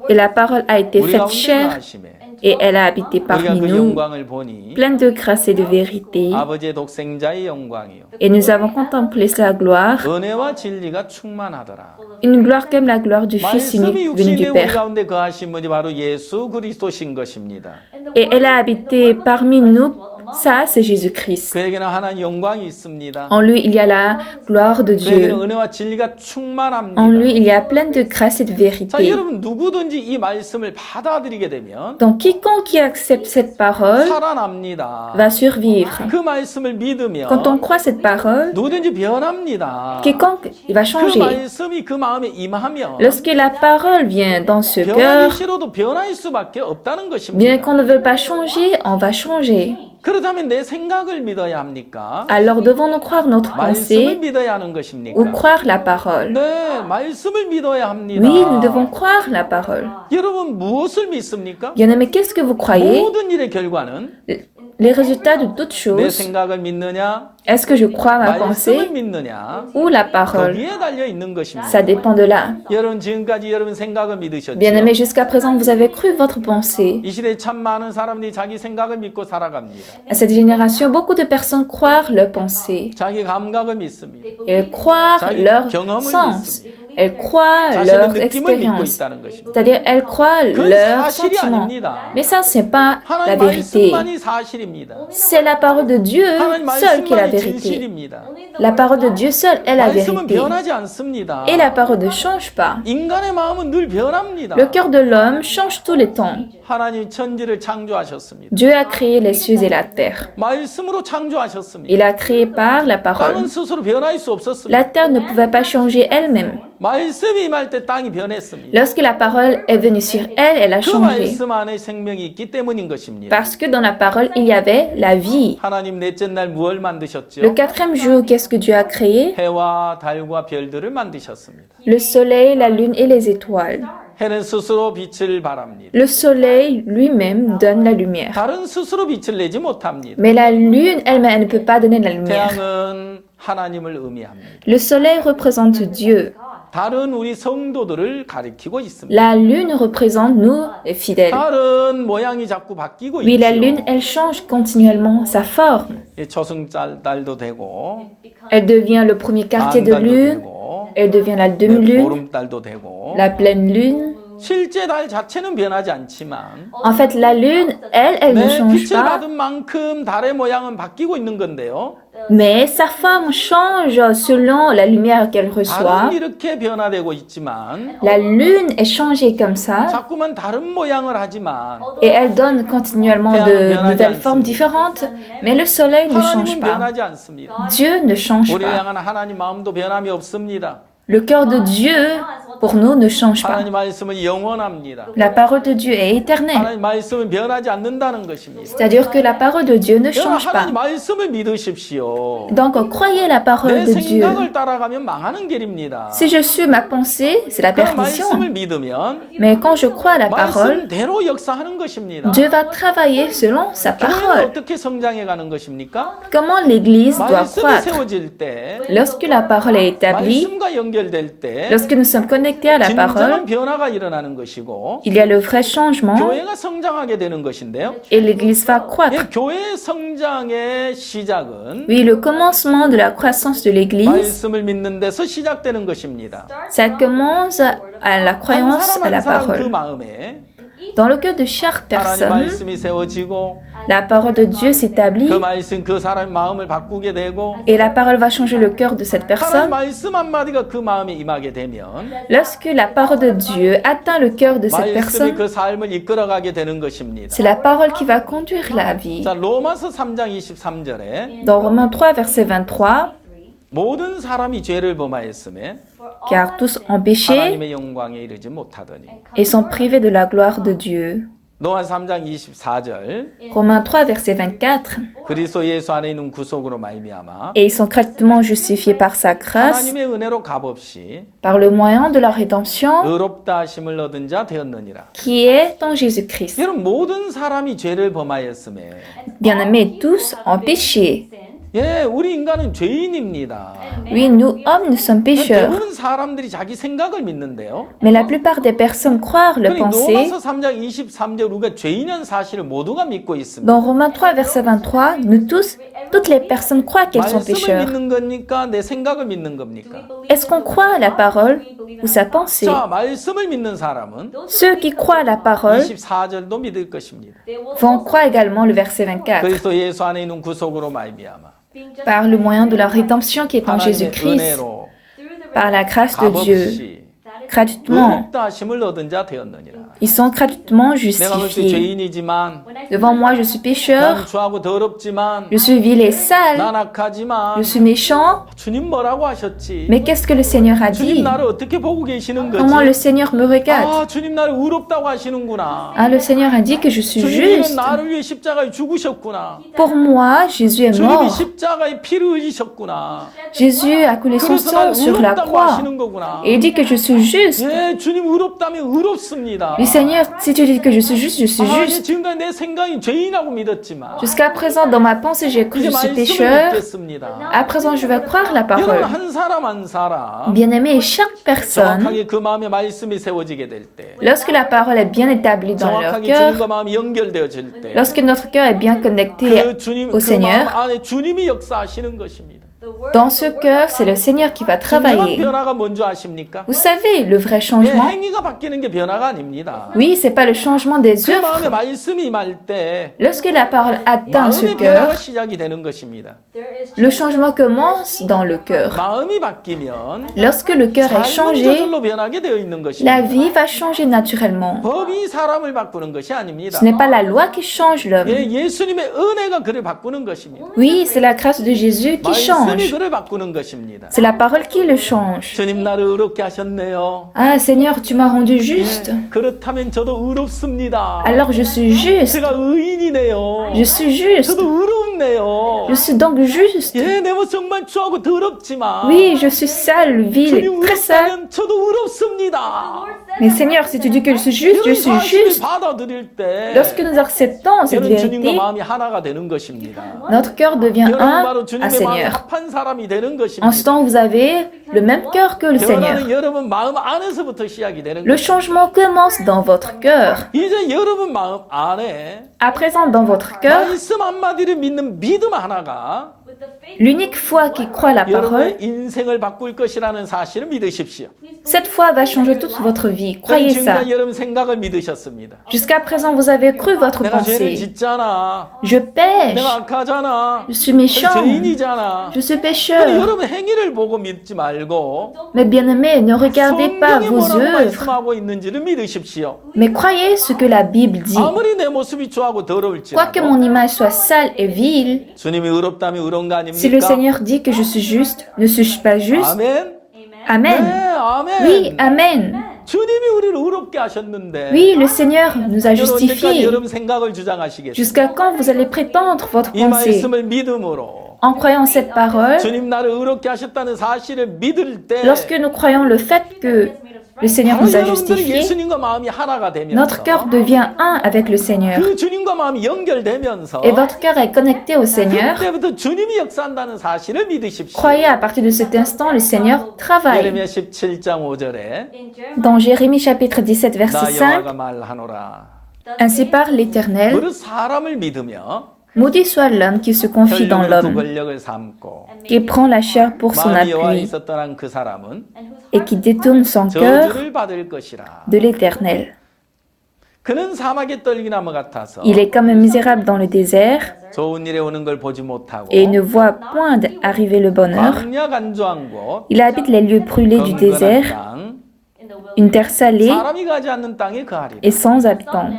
et la parole a été 우리 faite 가운데 chair 거하심에 et elle a habité 우리가 parmi 그 nous, 영광을 보니 pleine de grâce et de vérité. 아버지의 독생자의 영광이요 Et nous avons contemplé sa gloire, 은혜와 진리가 충만하더라. une gloire comme la gloire du Fils 말씀이 unique venu 육신이 du 되어 우리 Père. 가운데 거하신 분이 바로 예수 그리스도신 것입니다. Et elle a habité parmi nous. Ça, c'est Jésus-Christ. 그에게는 하나님 영광이 있습니다. En lui, il y a la gloire de 그에게는 Dieu. 은혜와 진리가 충만합니다. En lui, il y a pleine de grâce et de 자, vérité. 여러분 누구든지 이 말씀을 받아들이게 되면 Donc, quiconque qui accepte cette parole 살아납니다. va survivre. 그 말씀을 믿으면 Quand on croit cette parole, 누구든지 변합니다. quiconque il va 그 changer. 말씀이 그 마음에 임하면 Lorsque la parole vient dans ce 변하기 cœur, 싫어도 변할 수밖에 없다는 bien 것입니다. qu'on ne veuille pas changer, on va changer. 그렇다면 내 생각을 믿어야 합니까? Alors devons-nous croire notre 말씀을 pensée 믿어야 하는 ou 것입니까? croire la parole? 네, 말씀을 믿어야 합니다. Oui, nous devons croire la parole. 여러분 무엇을 믿습니까? Bien-aimés, qu'est-ce que vous croyez? 모든 일의 결과는 Les résultats de toutes 내 choses, 생각을 믿느냐, est-ce que je crois ma 말씀을 pensée 믿느냐, ou la parole? 거기에 달려 있는 것입니다. Ça dépend de là. 여러분 지금까지 여러분 생각을 믿으셨죠? Bien-aimés, jusqu'à présent, vous avez cru votre pensée. 이 시대에 참 많은 사람들이 자기 생각을 믿고 살아갑니다. À cette génération, beaucoup de personnes croient leur pensée. 자기 감각을 믿습니다. Elles croient 자기 leur 경험을 sens. Elles croient 자신의 leur 느낌을 믿고 expérience. 있다는 것입니다. C'est-à-dire, elles croient 그건 leurs 사실이 sentiments. 아닙니다. Mais ça, c'est pas la 하나님 vérité. 말씀만이 사실입니다. C'est la parole de Dieu 하나님 seule qui est la 말씀만이 vérité. 진실입니다. La parole de Dieu seule est la 말씀은 vérité. 변하지 않습니다. Et la parole ne change pas. 인간의 마음은 늘 변합니다. Le cœur de l'homme change tous les temps. 하나님 천지를 창조하셨습니다. Dieu a créé les cieux et la terre. 말씀으로 창조하셨습니다. Il a créé par la parole. 땅은 스스로 변할 수 없었습니다. La terre ne pouvait pas changer elle-même. 말씀이 임할 때 땅이 변했습니다. Lorsque la parole est venue sur elle, elle a 그 changé. 말씀 안에 생명이 있기 때문인 것입니다. Parce que dans la parole, il y avait la vie. 하나님 넷째 날 무엇을 Le 만드셨죠? quatrième jour, qu'est-ce que Dieu a créé? 해와 달과 별들을 만드셨습니다. Le soleil, la lune et les étoiles. 해는 스스로 빛을 발합니다. Le soleil lui-même donne la lumière. 달은 스스로 빛을 내지 못합니다. Mais la lune elle-même, elle ne peut pas donner la lumière. 태양은 하나님을 의미합니다. Le soleil représente Dieu. 달은 우리 성도들을 가리키고 있습니다. La lune représente nous, les fidèles. 달은 모양이 자꾸 바뀌고 Oui, la lune, 있죠. elle change continuellement sa forme. 초승달도 되고 Elle devient le premier quartier de 반달도 lune, 되고 elle devient la demi-lune, 보름달도 되고 la pleine lune. 실제 달 자체는 변하지 않지만 En fait, la lune, elle ne 내 change 빛을 pas, 받은 만큼 달의 모양은 바뀌고 있는 건데요. mais sa forme change selon la lumière qu'elle reçoit. 달은 이렇게 변화되고 있지만 La lune est changée comme ça 자꾸만 다른 모양을 하지만 et elle donne continuellement de nouvelles formes différentes, mais le soleil ne change 하나님은 pas. 변하지 않습니다. Dieu ne change 우리를 pas. 향한 하나님 마음도 변함이 없습니다. Le cœur de Dieu, pour nous, ne change pas. 하나님 말씀은 영원합니다. La parole de Dieu est éternelle. 하나님 말씀은 변하지 않는다는 것입니다. C'est-à-dire que la parole de Dieu ne 여러분 change pas. 하나님 말씀을 믿으십시오. Donc, croyez la parole 내 de Dieu. 생각을 따라가면 망하는 길입니다. Si je suis ma pensée, c'est la 그 perdition. 말씀을 믿으면 Mais quand je crois à la parole, 말씀대로 역사하는 것입니다. Dieu va travailler selon sa 교회는 parole. 어떻게 성장해 가는 것입니까? Comment l'Église doit 말씀이 croître? 세워질 때, Lorsque la parole est établie, 말씀과 연결될 때 lorsque nous sommes connectés à la 진정한 parole, 변화가 일어나는 것이고 il y a le vrai changement 교회가 성장하게 되는 것인데요. et l'Église va 예, croître. 교회 성장의 시작은 Oui, le commencement de la croissance de l'Église, 말씀을 믿는 데서 시작되는 것입니다. ça commence à la 한 croyance à 사람 la 한 사람 그 parole. 마음에 Dans le cœur de chaque 하나님 personne, 말씀이 세워지고 la parole de Dieu s'établit 그 말씀 그 사람의 마음을 바꾸게 되고 et la parole va changer le cœur de cette 하나님 personne. 말씀 한마디가 그 마음에 임하게 되면 Lorsque la parole de Dieu atteint le cœur de cette 말씀이 personne, 그 삶을 이끌어가게 되는 것입니다. c'est la parole qui va conduire la vie. 자, 로마서 3장 23절에 Dans Romains 3, verset 23, 모든 사람이 죄를 범하였음에 car tous ont péché 하나님의 영광에 이르지 못하더니. et sont privés de la gloire de Dieu. 로마 3장 24절 Romains 3, verset 24, 그리스도 예수 안에 있는 구속으로 말미암아 et ils sont gratuitement justifiés par sa grâce, 하나님의 은혜로 값없이 par le moyen de la rédemption 의롭다 하심을 얻은 자 되었느니라. qui est en Jésus-Christ. 여러분 모든 사람이 죄를 범하였음에 Bien-aimés, tous ont péché. 예, 우리 인간은 죄인입니다. Oui, nous, hommes, nous sommes pécheurs. 대부분 사람들이 자기 생각을 믿는데요. Mais la plupart des personnes croient leur 그러니까 pensée. 로마서 3장 23절 우리가 죄인이라는 사실을 모두가 믿고 있습니다. Dans Romains 3, verset 23, nous tous, toutes les personnes croient qu'elles sont 말씀을 pécheurs. 믿는 겁니까? 내 생각을 믿는 겁니까? Est-ce qu'on croit à la parole ou sa pensée? 자, 말씀을 믿는 사람은 Ceux qui croient à la parole 24절도 믿을 것입니다. vont croire également le verset 24. 그리스도 예수 안에 있는 구속으로 말미암아 Par le moyen de la rédemption qui est en 하나님의 Jésus-Christ, 은혜로 par la grâce de Dieu, 값없이 gratuitement, 의롭다 하심을 얻은 자 되었느니라. Ils sont gratuitement 내가 볼 때 justifiés. 죄인이지만 Devant moi, je suis pécheur, 난 추하고 더럽지만 je suis vil et sale, 난 악하지만 je suis méchant. 주님 뭐라고 하셨지? Mais qu'est-ce que le Seigneur a 주님 dit? 나를 어떻게 보고 계시는 Comment le 거지? Seigneur me regarde? 아, 주님 나를 의롭다고 하시는구나. Ah, le Seigneur a dit que je suis 주님은 juste. 나를 위해 십자가에 죽으셨구나. Pour moi, Jésus est 주님이 mort. 십자가에 피를 흘리셨구나. Jésus a coulé son 그래서 나를 sang sur la 의롭다고 croix. 하시는 거구나. Et il dit que je suis juste. 예, 주님 의롭다면 의롭습니다. Le Seigneur, si tu dis que je suis juste, je suis 아, juste. 지금까지 내 생각이 죄인하고 믿었지만 Jusqu'à présent, dans ma pensée, j'ai cru que 이제 je suis 말씀을 pécheur. 믿겠습니다. À présent, je vais croire la 여러분 parole. 한 사람 한 사람 Bien-aimé, chaque personne, 정확하게 그 마음에 말씀이 세워지게 될 때, lorsque la parole est bien établie dans leur 정확하게 cœur, 주님과 마음이 연결되어질 때, lorsque notre cœur est bien connecté 그 주님 au 그 마음 Seigneur, 안에 주님이 역사하시는 것입니다. dans ce cœur, c'est le Seigneur qui va 진정한 travailler. 변화가 뭔지 아십니까? Vous savez, le vrai 예, changement, 행위가 바뀌는 게 변화가 아닙니다. oui, c'est pas le changement des 그 마음에 œuvres. 말씀이 임할 때 Lorsque la parole atteint ce 마음의 변화가 cœur, 시작이 되는 것입니다. le changement commence dans le cœur. 마음이 바뀌면 Lorsque le cœur est 삶은 changé, 저절로 변하게 되어 있는 la 것입니다. vie va changer naturellement. 법이 사람을 바꾸는 것이 아닙니다. Ce n'est pas la loi qui change l'homme. 예, 예수님의 은혜가 그를 바꾸는 것입니다. Oui, c'est la grâce de Jésus qui 말씀이 change. 그를 바꾸는 것입니다. C'est la parole qui le change. 주님 나를 의롭게 하셨네요. Ah Seigneur, tu m'as rendu juste. 그렇다면 저도 의롭습니다. Alors je suis juste. 제가 의인이네요. Je suis juste. 저도 의롭네요. Je suis donc juste. 예, 내 모습 정말 추하고 더럽지만 Oui, je suis sale, vil, 주님 très sale. 의롭다면 저도 의롭습니다. Mais Seigneur, si tu dis que je suis juste, je 이 suis 사실을 juste. 받아들일 때 Lorsque nous acceptons cette 여러분 주님과 vérité, 마음이 하나가 되는 것입니다. notre cœur devient 여러분 un 바로 à 주님의 마음에 Seigneur. 합한 사람이 되는 En 것입니다. ce temps, vous avez le même cœur que le Seigneur. 변화는 여러분 마음 안에서부터 시작이 되는 Le 것입니다. changement commence dans votre cœur. 이제 여러분 마음 안에 À présent, dans votre cœur, 말씀 한마디를 믿는 믿음 하나가 l'unique foi qui croit la parole, 여러분의 인생을 바꿀 것이라는 사실을 믿으십시오. cette foi va changer toute votre vie. Croyez ça. 지금까지 여러분 생각을 믿으셨습니다. Jusqu'à présent, vous avez cru votre 내가 죄를 pensée. 짓잖아. Je pêche. 내가 악하잖아. Je suis méchant. 죄인이잖아. Je suis 근데 pécheur. 여러분 행위를 보고 믿지 말고 Mais bien-aimés, ne regardez pas 성경이 vos 뭐라고 œuvres, 말씀하고 있는지를 믿으십시오. mais croyez ce que la Bible dit. 아무리 내 모습이 좋아하고 Quoique 더러울지라도 mon image soit sale et vile, 주님이 의롭다면 의로운 거 si le 아닙니까? Seigneur dit que je suis juste, ne suis-je pas juste? 아멘. 네, Amen. 아멘. Oui, Amen. 주님이 우리를 의롭게 하셨는데 Oui, le Seigneur nous a 여러분 언제까지 justifiés. 여러분 생각을 주장하시겠어요? Jusqu'à quand vous allez prétendre votre 이 pensée? 말씀을 믿음으로 En croyant cette parole, 주님 나를 의롭게 하셨다는 사실을 믿을 때 lorsque nous croyons le fait que le Seigneur 바로 nous a 여러분들은 justifiés, 예수님과 마음이 하나가 되면서 notre cœur devient un avec le Seigneur. 그 주님과 마음이 연결되면서 Et votre cœur est connecté au Seigneur. 그때부터 주님이 역사한다는 사실을 믿으십시오. Croyez à partir de cet instant, le Seigneur travaille. 예레미야 17장 5절에 Dans Jérémie chapitre 17, verset 나 5, 여호와가 말하노라. ainsi parle l'Éternel, 무릇 사람을 믿으며 maudit soit l'homme qui se confie dans 혈육을 두 l'homme, 권력을 삼고 qui prend la chair pour son 마음이 여호와에 appui 있었더란 그 사람은 et qui détourne son cœur 저주를 받을 것이라. de l'Éternel. 그는 사막의 떨기나무 같아서 Il est comme un misérable dans le désert 좋은 일에 오는 걸 보지 못하고 et ne voit point arriver le bonheur. 광야 간조한 곳 Il habite les lieux brûlés du 경건한 désert, 땅 une terre salée 사람이 가지 않는 땅에 거하리라. et sans habitants.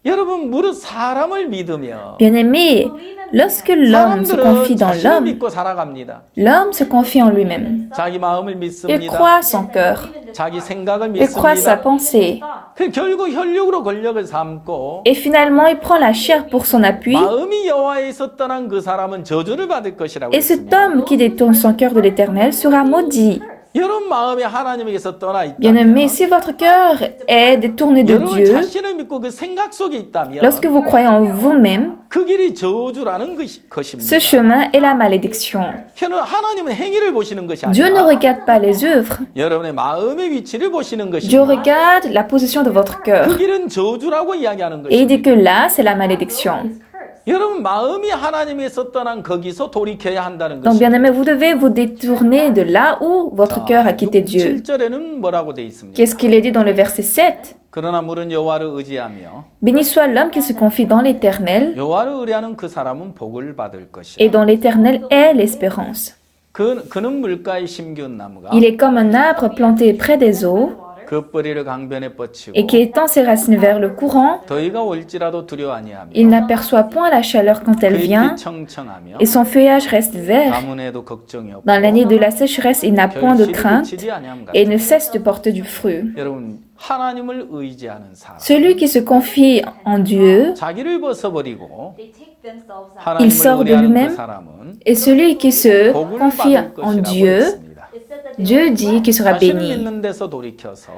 여러분 무릇 사람을 믿으며 Bien-aimés, lorsque l'homme se confie 사람들은 dans 자신을 l'homme, 믿고 살아갑니다. l'homme se confie en lui-même. 자기 마음을 Il 믿습니다. croit son cœur. 자기 생각을 Il croit sa 믿습니다. pensée. 그 결국 혈육으로 권력을 삼고 Et finalement, il prend la chair pour son appui. 마음이 여호와에 있었다는 그 사람은 저주를 받을 것이라고 Et cet 했습니다. homme qui détourne son cœur de l'Éternel sera maudit. 여러분 마음이 하나님에게서 떠나 Bien-aimés, 있다면 si votre cœur est détourné de 여러분 Dieu, 자신을 믿고 그 생각 속에 있다면 lorsque vous croyez en vous-même, 그 길이 저주라는 ce 것입니다. chemin est la malédiction. 하나님은 행위를 보시는 것이 Dieu ne 아니라 regarde pas les œuvres. 여러분의 마음의 위치를 보시는 Dieu 것입니다. regarde la position de votre cœur. 그 길은 저주라고 이야기하는 Et il dit 것입니다. que là, c'est la malédiction. 여러분 마음이 하나님에서 떠난 거기서 돌이켜야 한다는 Donc, 것입니다. bien-aimés, vous devez vous détourner de là où votre cœur a quitté Dieu. 7절에는 뭐라고 돼 있습니까? Qu'est-ce qu'il est dit dans le verset 7? 그러나 물은 여호와를 의지하며 Béni soit l'homme qui se confie dans l'Éternel, 여호와를 의뢰하는 그 사람은 복을 받을 et 것이라. dont l'Éternel est l'espérance. 그는 물가에 심기운 나무가 Il est comme un arbre planté près des eaux, 그 뿌리를 강변에 뻗치고 et qui étend ses racines vers le courant, 더위가 올지라도 두려워 아니하며 il n'aperçoit point la chaleur quand elle 그 잎이 vient, 청청하며 et son feuillage reste vert. 가뭄에도 걱정이 없고 Dans l'année de la sécheresse, il n'a point de 결실이 crainte 그치지 아니함 et 같으니 ne cesse de porter du fruit. 여러분 하나님을 의지하는 사람 Celui qui se confie en Dieu 자기를 벗어버리고 Il sort 하나님을 de 의뢰하는 그 lui-même 사람은 et celui qui se 복을 confie 받을 en 것이라고 Dieu, 했습니다. Dieu dit qu'il sera 자신을 béni. 믿는 데서 돌이켜서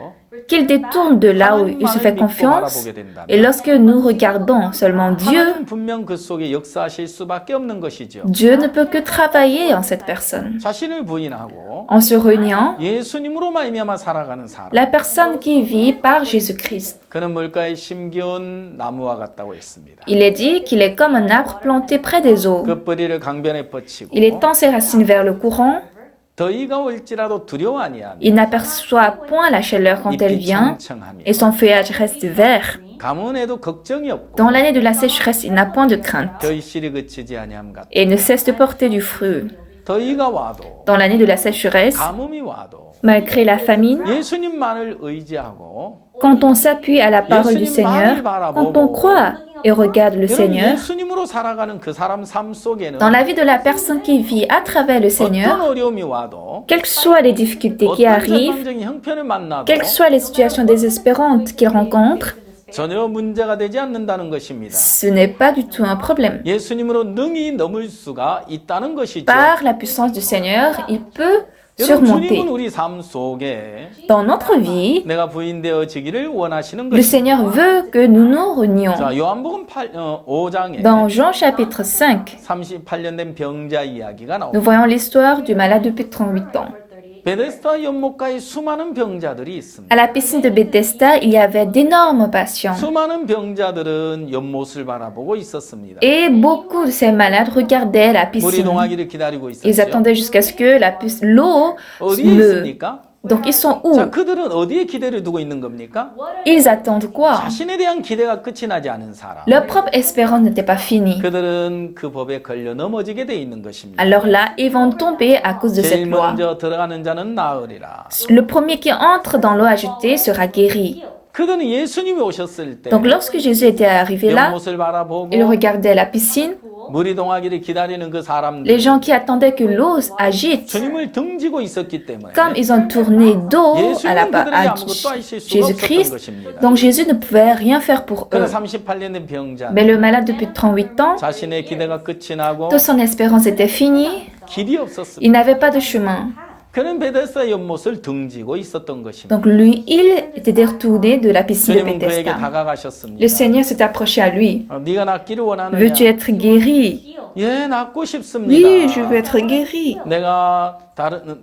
Qu'il détourne de là où il se fait confiance. Et lorsque nous regardons seulement Dieu, 하나님 분명 그 속에 역사하실 수밖에 없는 것이죠. Dieu ne peut que travailler en cette personne. 자신을 부인하고 En se reniant, 예수님으로 말미암아 살아가는 사람. la personne qui vit par Jésus-Christ. 그는 물가에 심겨온 나무와 같다고 했습니다. Il est dit qu'il est comme un arbre planté près des eaux. 그 뿌리를 강변에 뻗치고 Il étend ses racines vers le courant. 더위가 올지라도 두려워 아니하며 Il n'aperçoit point la chaleur quand elle 잎이 vient 청청하며 et son feuillage reste vert. 가뭄에도 걱정이 없고 Dans l'année de la sécheresse, il n'a point de crainte 결실이 그치지 아니함 같다. et ne cesse de porter du fruit. 더위가 와도 Dans l'année de la sécheresse, 가뭄이 와도 malgré la famine, 예수님만을 의지하고 quand on s'appuie à la parole du Seigneur, quand on croit et regarde le 여러분 Seigneur, 예수님으로 살아가는 그 사람 삶 속에는 dans la vie de la personne qui vit à travers le 어떤 Seigneur, 어려움이 와도 quelles que soient les difficultés qui 어떤 arrivent, 절망적인 형편을 만나도 quelles que soient les situations désespérantes qu'il rencontre, 전혀 문제가 되지 않는다는 것입니다. ce n'est pas du tout un problème. 예수님으로 능히 넘을 수가 있다는 것이죠. Par la puissance du Seigneur, il peut 여러분 surmonter. 주님은 우리 삶 속에 Dans notre vie, 내가 부인되어지기를 원하시는 le 것입니다. Seigneur veut que nous nous renions. 자, 요한복음 5장에 Dans Jean chapitre 5, 38년 된 병자 이야기가 nous 나옵니다. voyons l'histoire du malade depuis 38 ans. 베데스다 연못가에 수많은 병자들이 있습니다. À la piscine de Bethesda, il y avait d'énormes patients. 수많은 병자들은 연못을 바라보고 있었습니다. Et beaucoup de ces malades regardaient la 물이 piscine. 동하기를 기다리고 Ils 있었죠. attendaient jusqu'à ce que l'eau 어디에 meure. 있습니까? Donc ils sont où? 자, 그들은 어디에 기대를 두고 있는 겁니까? Ils attendent quoi? 자신에 대한 기대가 끝이 나지 않은 사람. Leur propre espérance n'était pas finie. 그들은 그 법에 걸려 넘어지게 돼 있는 것입니다. Alors là, ils vont tomber à cause de cette 제일 loi. 먼저 들어가는 자는 나으리라. Le premier qui entre dans l'eau agitée sera guéri. 그들은 예수님이 오셨을 때 Donc lorsque Jésus était arrivé là, 연못을 바라보고 il regardait la piscine. 물이 동하기를 기다리는 그 사람들 Les gens qui attendaient que l'eau agite, 주님을 등지고 있었기 때문에 comme ils ont tourné dos à, 예수님은 그들에게 à 아무것도 하실 수가 없었던 Jésus-Christ, 것입니다. donc Jésus ne pouvait rien faire pour 그는 eux. 38년 된 병자 Mais le malade depuis 38 ans, 자신의 기대가 끝이 나고 toute son espérance était finie, 길이 없었습니다. il n'avait pas de chemin. 그는 베데스다 연못을 등지고 있었던 것입니다. Donc lui, il était détourné de la piscine de 주님은 그에게 Bethesda. 다가가셨습니다. Le Seigneur s'est approché à lui. 네가 낫기를 원하느냐? Veux-tu être guéri? 예, 낫고 싶습니다. Oui, je veux être guéri.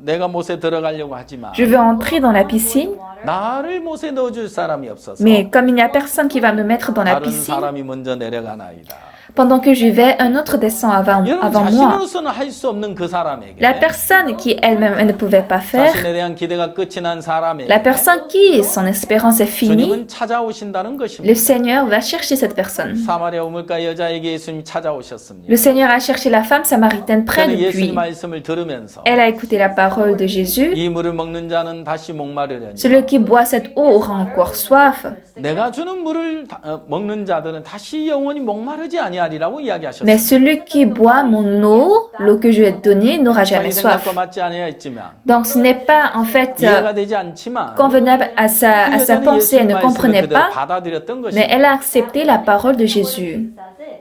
내가 못에 들어가려고 하지만 Je veux entrer dans la piscine, 나를 못에 넣어줄 사람이 없어서 mais comme il n'y a personne qui va me mettre dans la 다른 piscine, 사람이 먼저 내려가나이다. pendant que j'y vais, un autre descend avant 여러분 moi. 자신으로서는 할 수 없는 그 사람에게 La personne qui elle-même elle ne pouvait pas faire, 자신에 대한 기대가 끝이 난 사람에게 la personne qui son espérance est finie, 주님은 찾아오신다는 le 것입니다. Seigneur va chercher cette personne. 사마리아 우물가 여자에게 예수님이 찾아오셨습니다. Le Seigneur a cherché la femme samaritaine près 그는 de 예수님 lui. 말씀을 들으면서 Elle a écouté la parole de Jésus. 이 물을 먹는 자는 다시 목마르려니 Celui qui boit cette eau aura encore soif. 내가 주는 물을 먹는 자들은 다시 영원히 목마르지 아니하리라고 이야기하셨습니다. Mais celui qui boit mon eau, l'eau que je vais te donner, n'aura 자기 jamais soif. 생각과 맞지 아니하였지만 Donc ce n'est pas en fait 이해가 되지 않지만 convenable à sa pensée, elle ne comprenait 그대로 pas, 받아들였던 mais 것입니다. elle a accepté la parole de Jésus.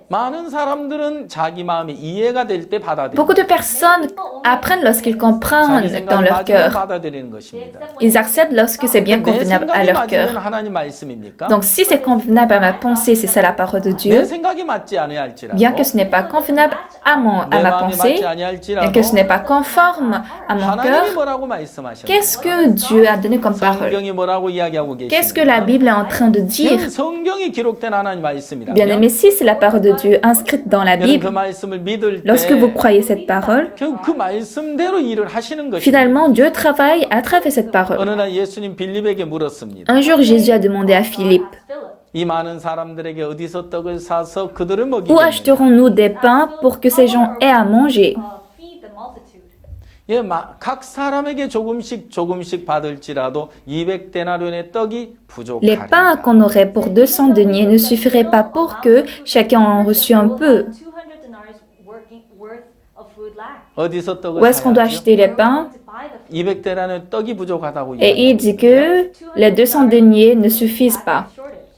많은 사람들은 자기 마음이 이해가 될 때 받아들이고 Beaucoup de personnes apprennent lorsqu'ils 자기 comprennent dans 생각이 leur 맞으면 cœur. 받아들이는 것입니다. Ils acceptent lorsque c'est bien 내 convenable à 생각이 leur 맞으면 cœur. 하나님 말씀입니까? Donc si c'est convenable à ma pensée, c'est ça la parole de 내 Dieu. 생각이 맞지 아니할지라도 Bien que ce n'est pas convenable à 내 ma 마음이 pensée, 맞지 bien 아니할지라도 que ce n'est pas conforme à mon 하나님이 cœur, 뭐라고 말씀하셨나요? qu'est-ce que Dieu a donné comme parole? 성경이 뭐라고 이야기하고 Qu'est-ce que la 계십니까? Bible est en train de dire? 이건 성경이 기록된 하나님 말씀이라면 Bien aimé, si c'est la parole de Dieu inscrite dans la 여러분 그 Bible, 말씀을 믿을 lorsque vous 때 croyez cette parole, 결국 그 말씀대로 일을 하시는 것입니다. finalement Dieu travaille à travers cette parole. 어느 날 예수님 빌립에게 물었습니다. Un jour, Jésus a demandé à Philippe, 이 많은 사람들에게 어디서 떡을 사서 그들을 où 먹이겠느냐? acheterons-nous des pains pour que ces gens aient à manger? 예, 각 사람에게 조금씩 받을지라도 200데나리온의 떡이 Les pains 부족하리라. qu'on aurait pour 200 deniers ne suffiraient pas pour que chacun en reçût un peu. 어디서 떡을 Où est-ce qu'on doit 사야죠? acheter les pains? 200데나리온 떡이 부족하다고 Et il dit que les 200 deniers ne suffisent pas.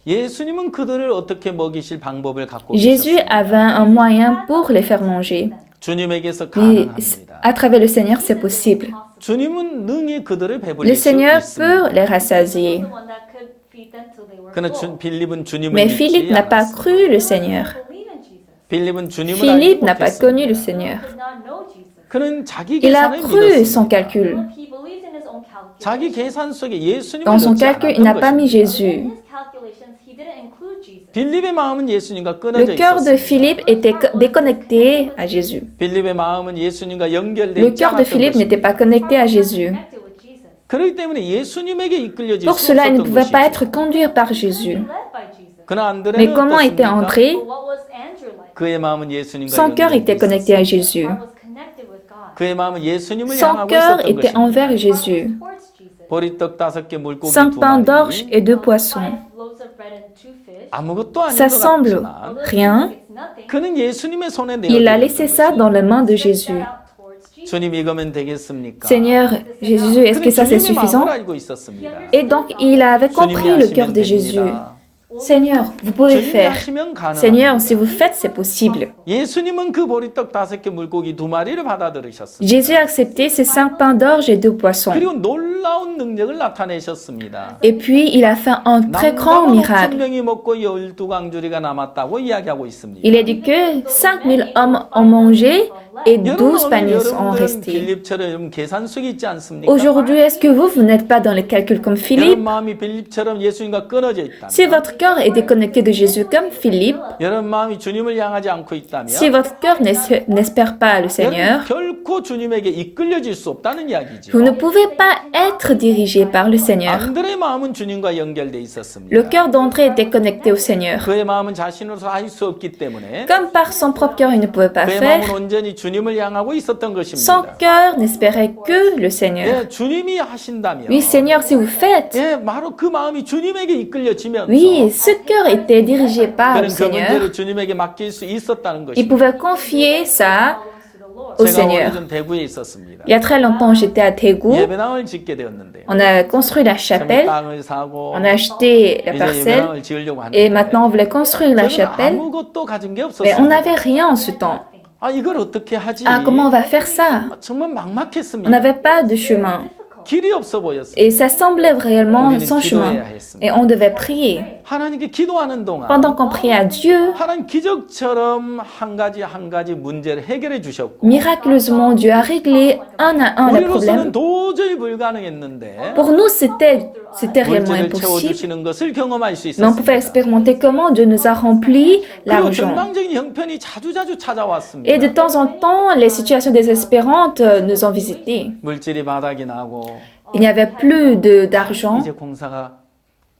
예수님은 그들을 어떻게 먹이실 방법을 갖고 Jésus 계셨습니다. avait un moyen pour les faire manger. 주님에게서 Et 가능합니다. à travers le Seigneur, c'est possible. 주님은 능히 그들을 Le 배불릴 수 Seigneur 있습니다. peut les rassasier. 그러나 빌립은 주님을 Mais 믿지 Philippe n'a pas 않았습니다. cru le Seigneur. 빌립은 주님을 Philippe 알지 n'a pas connu le 못했습니다. Seigneur. 그는 자기 Il a 계산을 cru son 믿었습니다. calcul. 자기 계산 속에 예수님을 Dans son 넣지 calcul, il n'a 않았던 pas mis 것입니다. Jésus. 빌립의 마음은 예수님과 Le 끊어져 cœur de 있었습니다. Philippe était déconnecté à Jésus. 빌립의 마음은 예수님과 Le 연결되지 cœur de 않았던 Philippe n'était 것입니다. pas connecté à Jésus. 그렇기 때문에 예수님에게 이끌려질 Pour 수 cela, il ne 없었던 pouvait pas 것이죠. être conduit par Jésus. 그러나 안드레는 Mais comment était 어떻습니까? André? 그의 마음은 예수님과 Son cœur était 연결되어 connecté à 있었습니다. Jésus. 그의 마음은 예수님을 Son 향하고 cœur 있었던 était 것입니다. envers Jésus. 보리떡 5개, 물고기 5 pains 2마리. d'orge et 2 poissons. 아무것도 아닌 Ça 것 semble 같지만 rien. 그는 예수님의 손에 Il a 내어드렸던 laissé ça dans les mains de Jésus. 주님 이거면 되겠습니까? Seigneur Jésus, est-ce que 그는 ça c'est 주님의 마음을 suffisant? 알고 있었습니다. Et donc il avait compris 주님이 le cœur 하시면 de Jésus. 됩니다. Seigneur, vous pouvez 주님이 faire. 하시면 Seigneur, si 가능합니다. vous faites, c'est possible. 예수님은 그 보리떡 5개, 물고기 2마리를 받아들이셨습니다. Jésus a accepté ces 5 pains d'orge et 2 poissons. 그리고 놀라운 능력을 나타내셨습니다. Et puis il a fait un très grand miracle. 5,000명이 먹고 12강주리가 남았다고 이야기하고 있습니다. Il a dit que 5000 hommes ont mangé et 12 paniers ont 여러분들은 resté. 빌립처럼 계산 속에 있지 않습니까? Aujourd'hui, est-ce que vous n'êtes pas dans les calculs comme 여러분 Philippe? 마음이 빌립처럼 예수님과 끊어져 있다면, Si votre cœur est déconnecté de Jésus comme Philippe, 여러분 마음이 주님을 향하지 않고 있다면, si votre cœur n'espère pas le Seigneur, 여러분 결코 주님에게 이끌려질 수 없다는 이야기죠. vous ne pouvez pas être dirigé par le Seigneur. 안드레의 마음은 주님과 연결돼 있었습니다. Le cœur d'André était connecté au Seigneur. 그의 마음은 자신으로서 할 수 없기 때문에 Comme par son propre cœur, il ne pouvait pas 그의 faire, 마음은 온전히 주님을 향하고 있었던 son 것입니다. cœur n'espérait que le Seigneur. 예, 주님이 하신다면, Oui, Seigneur, si vous faites, 예, 바로 그 마음이 주님에게 이끌려지면서 oui, ce cœur était dirigé par le 그는 그 Seigneur. 문제를 주님에게 맡길 수 있었다는 Il 것입니다. pouvait confier ça au 제가 Seigneur. 오래전 대구에 있었습니다. Il y a très longtemps, j'étais à Taegou. 예배당을 짓게 되었는데요. On a construit la chapelle, 땅을 사고 on a acheté la 이제 parcelle 예배당을 지으려고 et 하는데 maintenant on voulait construire la 저는 chapelle, 아무것도 가진 게 mais on 없었어요. n'avait rien en ce temps. 아 이걸 어떻게 하지? Ah, comment on va faire ça? 정말 On 막막했습니다. n'avait pas de chemin 길이 없어 보였어요. et ça semblait réellement 우리는 sans chemin. 기도해야 했습니다. Et on devait prier. 하나님께 기도하는 동안 Pendant qu'on priait à Dieu, 하나님 기적처럼 한 가지 문제를 해결해 주셨고 miraculeusement, Dieu a réglé un à un les 우리로서는 problèmes. 도저히 불가능했는데 Pour nous, c'était réellement 물질을 impossible, 채워주시는 것을 경험할 수 mais on pouvait 있었습니다. expérimenter comment Dieu nous a rempli 그리고 l'argent. 절망적인 형편이 자주자주 Et 찾아왔습니다. de temps en temps, les situations désespérantes nous ont visités. 물질이 바닥이 나고 Il n'y avait plus d'argent. 이제 공사가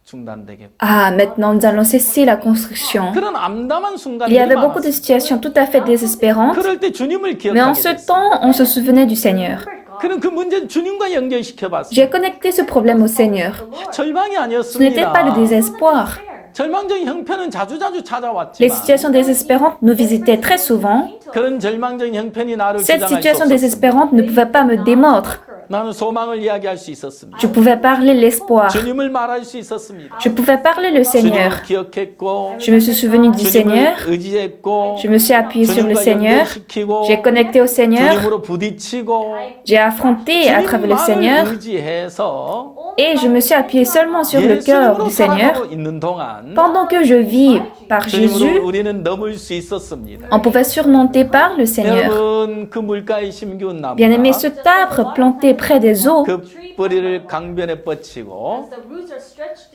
중단되겠고 Ah, maintenant nous allons cesser la construction. 그런 암담한 Il y 순간들이 avait beaucoup de 많았어요. situations tout à fait désespérantes, 그럴 때 주님을 mais en 기억하게 ce 됐어요. temps, on se souvenait du Seigneur. 그럼 그 문제는 주님과 연결시켜 봤어요. J'ai connecté ce problème au Seigneur. 절망이 Ce n'était pas le 아니었습니다. désespoir. 절망적인 형편은 자주자주 Les 찾아왔지만 situations désespérantes nous visitaient très souvent. 그런 절망적인 형편이 나를 Cette 주장할 수 situation 없었습니다. désespérante ne pouvait pas me démordre. 나는 소망을 이야기할 수 있었습니다. Je pouvais parler l'espoir. 주님을 말할 수 있었습니다. Je pouvais parler le Seigneur. 주님을 기억했고 Je me suis souvenu du Seigneur. 주님을 의지했고 Je me suis appuyé sur le 주님과 Seigneur. 연결시키고 J'ai connecté au Seigneur. 주님으로 부딪히고 J'ai affronté à travers le 주님만을 Seigneur. 의지해서 Et je me suis appuyé seulement sur le cœur 예수님으로 du Seigneur. 살아가고 있는 동안 Pendant que je vis par Jésus, 주님으로 우리는 넘을 수 있었습니다. on pouvait surmonter par le Seigneur. 여러분 그 물가에 심기운 나무가 Bien-aimé, ce arbre planté près des eaux, 그 뿌리를 강변에 뻗치고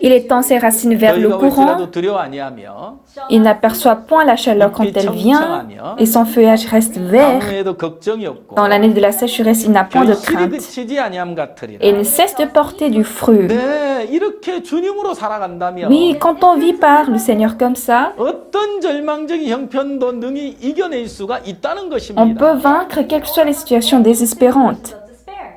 il étend ses racines vers le 더위가 courant, 올지라도 두려워 아니하며 il n'aperçoit point la chaleur quand elle vient, et son feuillage reste vert. 아무에도 걱정이 없고 Dans l'année de la sécheresse, il n'a point de 결실이 crainte, 그치지 아니함 같으리라. et il ne cesse de porter du fruit. 네, 이렇게 주님으로 살아간다면 Oui, quand on vit par le Seigneur comme ça, 어떤 절망적인 형편도 능히 이겨낼 수가 있다는 on 것입니다. peut vaincre quelles que soient les situations désespérantes.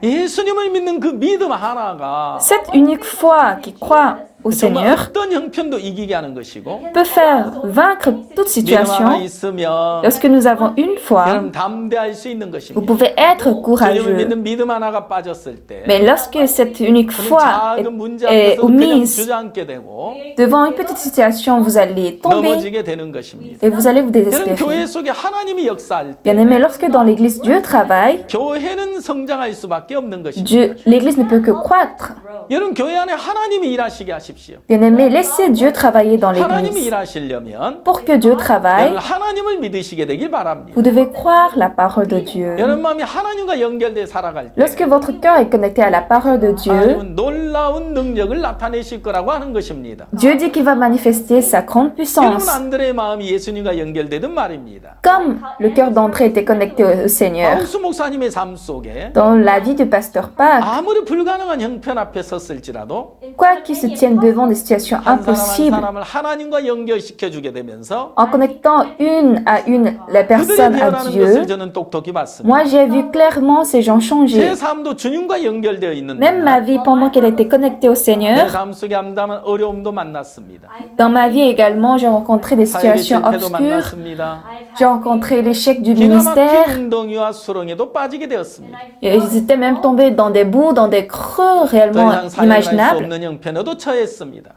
예수님을 믿는 그 믿음 하나가 Cette unique foi qui croit au 정말 Seigneur 어떤 형편도 이기게 하는 것이고 peut faire vaincre toute 믿음 하나 situation. 있으면 Lorsque nous avons une foi, 여러분 담대할 수 있는 vous 것입니다. pouvez être 주님을 courageux. 믿는 믿음 하나가 빠졌을 때 Mais lorsque cette unique foi 작은 문제 est 앞에서 그냥 omise 주저앉게 되고 devant une petite situation, vous allez tomber 넘어지게 되는 것입니다. et vous allez vous 여러분 désespérer. 교회 속에 하나님이 역사할 때 Bien-aimé, lorsque dans l'Église Dieu travaille, 교회는 성장할 수밖에 없는 것입니다. l'Église ne peut que croître. 여러분 교회 안에 하나님이 일하시게 하십시오. Bien-aimé, laissez Dieu travailler dans 하나님이 l'Église. 일하시려면 Pour que Dieu travaille, 여러분 하나님을 믿으시게 되길 바랍니다. vous devez croire la parole de Dieu. 여러분 마음이 하나님과 연결돼 살아갈 때 Lorsque votre cœur est connecté à la parole de Dieu, 하나님은 놀라운 능력을 나타내실 거라고 하는 것입니다. Dieu dit qu'il va manifester sa grande 여러분 puissance. 안드레의 마음이 예수님과 연결되던 말입니다. Comme le cœur d'André était connecté au Seigneur. 바울수 목사님의 삶 속에 Dans la vie du pasteur Pâques, 아무리 불가능한 형편 앞에 섰을지라도 quoi qu'il se tienne devant des situations 한 사람 한 impossibles, 사람을 하나님과 연결시켜 주게 되면서 en connectant une à une les 그들이 personnes à 변하는 Dieu, 것을 저는 똑똑히 봤습니다. moi j'ai vu clairement ces gens changer. 제 삶도 주님과 연결되어 있는데 Même ma vie, pendant qu'elle était connectée au 내 Seigneur, 삶 속에 암담한 어려움도 만났습니다. dans ma vie également, j'ai rencontré des 사역의 situations 실패도 obscures. 만났습니다. J'ai rencontré l'échec du 기가 막힌 ministère. 웅덩이와 수렁에도 빠지게 되었습니다. Et ils étaient même tombés dans des boues, dans des creux 더 réellement 이상 사역을 할 수 inimaginables. 없는 형편에도 처했습니다.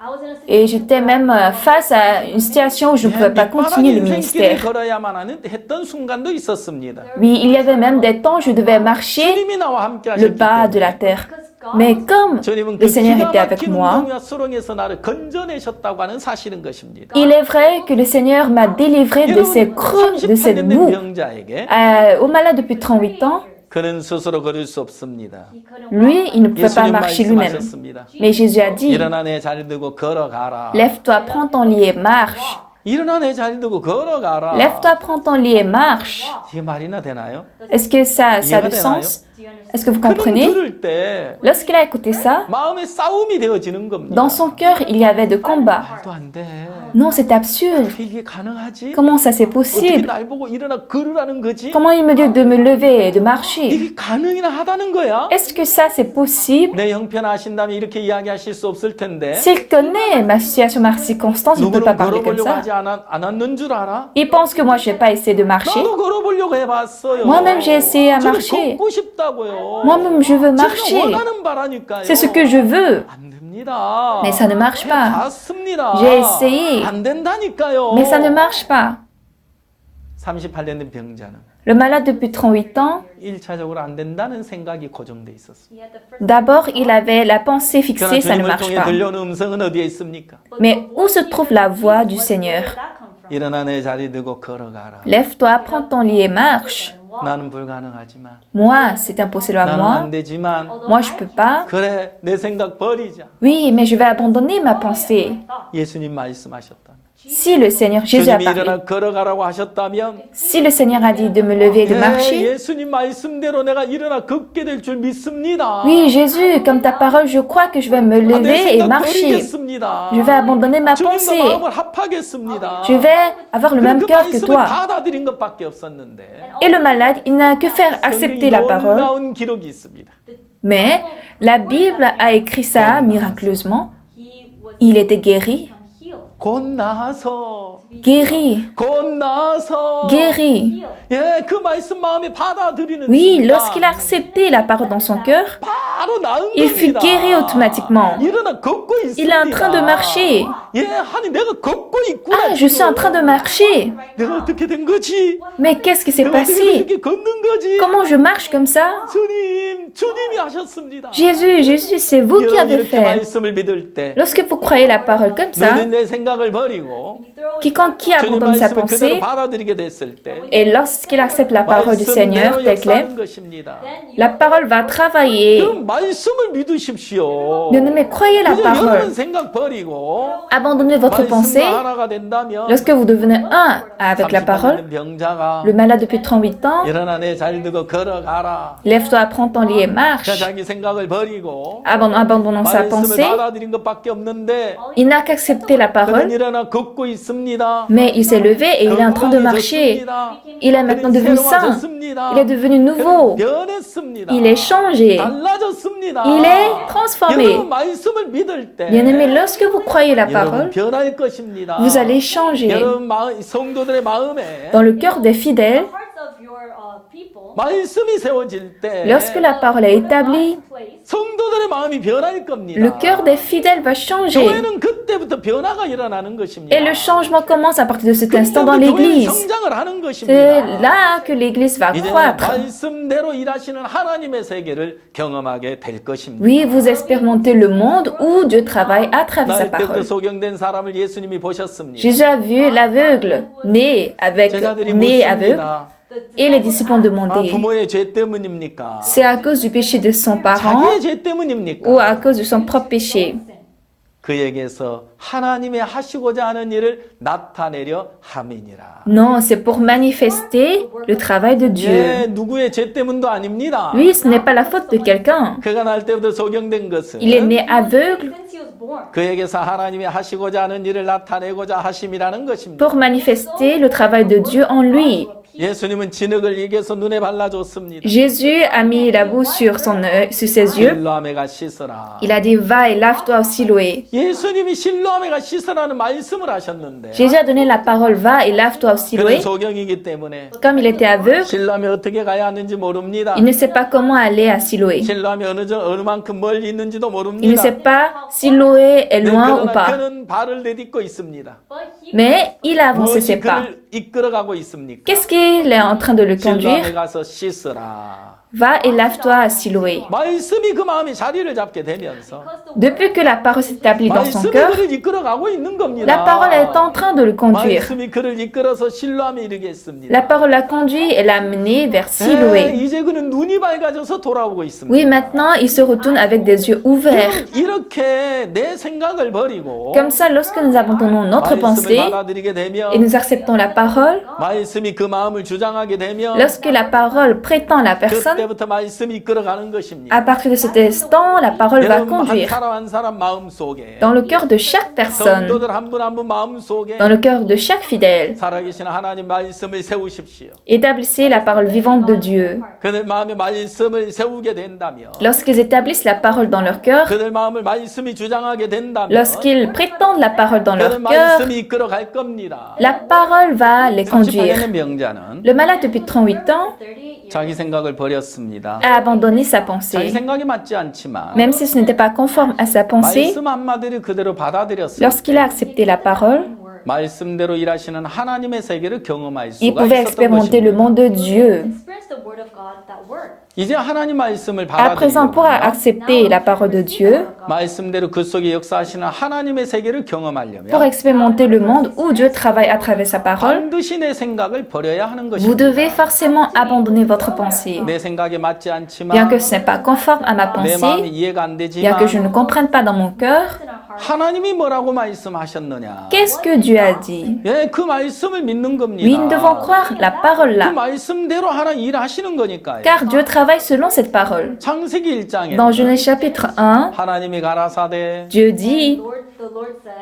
Et j'étais même face à une situation où je ne pouvais pas continuer le 밑바닥 인생길을 ministère. 걸어야만 했던 순간도 있었습니다. Oui, il y avait même des temps où je devais marcher 주님이 나와 함께 le 하셨기 bas de 때문에 la terre. Mais comme 주님은 le 그 Seigneur 기가 était avec 막힌 moi, 웅덩이와 수렁에서 나를 건져내셨다고 하는 사실인 것입니다. il est vrai que le Seigneur m'a délivré de ces creux, de cette 38년 된 boue. 병자에게 Au malade depuis 38 ans, 그는 스스로 걸을 수 없습니다. lui, il ne pouvait pas 예수님 marcher lui-même. 말씀하셨습니다. Mais Jésus a dit, 일어나 내 자리 두고 걸어가라. lève-toi, prends ton lit et marche. 일어나 내 자리 두고 걸어가라. Lève-toi, prends ton lit et marche. 이게 말이나 되나요? Est-ce que ça a du sens? Est-ce que vous 그는 comprenez? 들을 때 Lorsqu'il a écouté ça, 마음에 싸움이 되어지는 겁니다. dans son cœur, il y avait de combats. 말도 안 돼. Non, c'est absurde. 이게 가능하지? Comment ça c'est 어떻게 possible? 날 보고 일어나 걸으라는 거지? Comment il me dit de me lever et de marcher? 이게 가능이나 하다는 거야? Est-ce que ça c'est possible? 내 형편 아신다면 이렇게 이야기하실 수 없을 텐데 S'il connaît ma situation, ma circonstance, il ne peut pas 누구는 parler comme 걸어보려고 ça. 하지 않았는 줄 알아? Il pense que moi je vais pas essayer de marcher. 나도 걸어보려고 해봤어요. Moi-même, j'ai essayé à 저는 marcher. 걷고 싶다고요. Moi-même je veux 제가 marcher. 원하는 바라니까요. C'est ce que je veux. 안 됩니다. Mais ça ne marche pas. 봤습니다. J'ai essayé. 안 된다니까요. Mais ça ne marche pas. 38년 된 병자는 Le malade depuis 38 ans, 1차적으로 안 된다는 생각이 고정돼 있었습니다. d'abord il avait la pensée 그러나 fixée, ça ne 주님을 marche 통해 pas. 들려오는 음성은 어디에 있습니까? Mais où se trouve la voix du Seigneur? 일어나 내 자리 두고 걸어가라. Lève-toi, prends ton lit et marche. 나는 불가능하지만 Moi, c'est impossible à 나는 moi. 안 되지만 Moi, je peux pas. 그래 내 생각 버리자. Oui, mais je vais abandonner ma pensée. 예수님 말씀하셨다. Si le Seigneur, Jésus a 주님이 parlé. 일어나 걸어가라고 하셨다면 Si le Seigneur a dit de me lever et de marcher. 예수님 말씀대로 내가 일어나 걷게 될 줄 믿습니다. Oui, Jésus, comme ta parole, je crois que je vais me 내 lever et 생각 marcher. 버리겠습니다. Je vais abandonner ma 주님과 pensée. 마음을 합하겠습니다. Je vais avoir le même 그 cœur que 말씀을 toi. 받아들인 것밖에 없었는데 Et le malade, il n'a que faire accepter la parole. 놀라운 기록이 있습니다. Mais la Bible a écrit ça miraculeusement. Il était guéri. 곧 나아서 Guéri. 곧 나아서 Guéri. 예, 그 말씀 마음에 받아들이는 Oui, 순간 lorsqu'il a accepté la parole dans son cœur, 바로 나은 il fut 겁니다. guéri automatiquement. 일어나 걷고 있습니다. Il est en train de marcher. 예, 아니 내가 걷고 있구나. Ah, je suis en train de marcher. 내가 어떻게 된 거지? Mais qu'est-ce qui s'est 내가 어떻게 passé? 이렇게 걷는 거지? Comment je marche comme ça? 주님이 하셨습니다. Jésus, Jésus, c'est vous qui 여러분 avez 이렇게 fait. 말씀을 믿을 때 Lorsque vous croyez la parole comme ça, 너는 내 생각을 버리고 quiconque qui 주님 abandonne sa 말씀을 그대로 pensée, 받아들이게 됐을 때 et lorsqu'il accepte la parole du Seigneur 말씀대로 telle qu'elle est, 역사하는 것입니다. la parole va travailler. 그럼 말씀을 믿으십시오. Bien-aimé, croyez la 그냥 parole. 여러분 생각 버리고 Abandonnez abandonnez votre pensée, 말씀과 하나가 된다면 lorsque vous devenez un avec la 30년 parole, 된 병자가 le malade depuis 38 ans, 일어나 내 자리 들고 걸어가라. lève-toi, prends ton lit et marche. 자기 생각을 버리고 Abandonnant sa 말씀을 pensée, 받아들인 것밖에 없는데 il n'a qu'accepté la 그는 parole, 일어나 걷고 있습니다. mais il s'est levé et il est en train de marcher. Il est maintenant devenu saint. Il est devenu nouveau. 변했습니다. Il est changé. 달라졌습니다. Il est transformé. 여러분 말씀을 믿을 때 Bien-aimés, lorsque vous croyez la 여러분 parole, 변할 것입니다. vous allez changer. 여러분 성도들의 마음에 Dans le cœur des fidèles, 말씀이 세워질 때 lorsque la parole est établie, 성도들의 마음이 변할 겁니다. le cœur des fidèles va changer. 교회는 그때부터 변화가 일어나는 것입니다. Et le changement commence à partir de cet instant dans 그때부터 교회는 l'Église. 성장을 하는 C'est 것입니다. là que l'Église va 이제 croître. 말씀대로 일하시는 하나님의 세계를 경험하게 될 것입니다. Oui, vous expérimentez le monde où Dieu travaille à travers sa 날 때부터 parole. 소경된 사람을 예수님이 보셨습니다. Jésus a vu l'aveugle, né 제자들이 aveugle, 묻습니다. et les disciples ont 아, demandé, 부모의 죄 때문입니까? c'est à cause du péché de son parent 자기의 죄 때문입니까? ou à cause de son propre péché? 그에게서 하나님의 하시고자 하는 일을 나타내려 함이니라. Non, c'est pour manifester le travail de Dieu. 예, 누구의 죄 때문도 아닙니다. Oui, ce n'est pas la faute de quelqu'un. 그가 날 때부터 소경된 것은 Il est né aveugle 그에게서 하나님이 하시고자 하는 일을 나타내고자 하심이라는 것입니다. pour manifester le travail de Dieu en lui. 예수님은 진흙을 이겨서 눈에 발라줬습니다. Jésus a mis la boue sur sur ses yeux. 실로아메가 씻어라. Il a dit, va et lave-toi au Siloé. 예수님이 실로아메가 씻으라는 말씀을 하셨는데 Jésus a donné la parole, va et lave-toi au 그는 Siloé. 소경이기 때문에 Comme il était aveugle, 실로아메 어떻게 가야 하는지 모릅니다. il ne sait pas comment aller à Siloé. 실로아메 어느 만큼 멀리 있는지도 Il ne 모릅니다. sait pas si Siloé est loin ou 그러나 pas. 그는 발을 내딛고 있습니다. Mais il a avancé ses 무엇이 pas. 그를 이끌어가고 있습니까? Qu'est-ce qu'il est en train de le 실로아메 conduire? 가서 씻으라. Va et lave-toi à Siloé. 말씀이 그 마음에 자리를 잡게 되면서 Depuis que la parole s'établit dans son 말씀이 cœur, 그를 이끌어가고 있는 겁니다. la parole est en train de le conduire. 말씀이 그를 이끌어서 실로함에 이르겠습니다. La parole l'a conduit et l'a mené vers 네, Siloé. 이제 그는 눈이 밝아져서 돌아오고 있습니다. Oui, maintenant, il se retourne avec des yeux ouverts. 이렇게 내 생각을 버리고 Comme ça, lorsque nous abandonnons notre 말씀을 pensée 받아들이게 되면 et nous acceptons la parole, 말씀이 그 마음을 주장하게 되면 lorsque la parole prétend la personne, 그때부터 말씀이 이끌어가는 것입니다. à partir de cet instant, la parole va 여러분 한 conduire 사람 한 사람 마음 속에 dans le cœur de chaque personne, 성도들 한 분 한 분 마음 속에 dans le cœur de chaque fidèle. 살아계신 하나님 말씀을 세우십시오. Établissez la parole vivante de Dieu. 그들 마음에 말씀을 세우게 된다면 Lorsqu'ils établissent la parole dans leur cœur, 그들 마음을 말씀이 주장하게 된다면 lorsqu'ils prétendent la parole dans leur 그들 cœur, 말씀이 이끌어 갈 겁니다. la parole va les conduire. 38년의 병자는 Le malade depuis 38 ans 자기 생각을 버렸습니다. a abandonné sa 자기 pensée. 생각이 맞지 않지만 Même si ce n'était pas conforme à sa pensée, 말씀 한마디를 그대로 받아들였습니다. lorsqu'il a accepté la parole, 말씀대로 일하시는 하나님의 세계를 경험할 il 수가 pouvait 있었던 expérimenter le 것입니다. monde de Dieu. 이제 하나님 말씀을 À présent, pour 받아들이려면 accepter la parole de Dieu, 말씀대로 그 속에 역사하시는 하나님의 세계를 pour 경험하려면 expérimenter le monde où Dieu travaille à travers sa parole, 반드시 내 생각을 버려야 하는 vous 것입니다. devez forcément abandonner votre pensée. 내 생각에 맞지 Bien 않지만 que ce n'est pas conforme à ma 내 마음이 pensée, 이해가 안 bien 되지만 que je ne comprenne pas dans mon cœur, 하나님이 뭐라고 말씀하셨느냐. qu'est-ce que Dieu a dit? 예, 그 말씀을 믿는 겁니다. Oui, nous devons croire la parole 그 là, 말씀대로 하나님 일하시는 거니까요. car Dieu travaille selon cette parole. 창세기 1장에 Dans Genèse chapitre 1, 하나님이 가라사대 Dieu dit,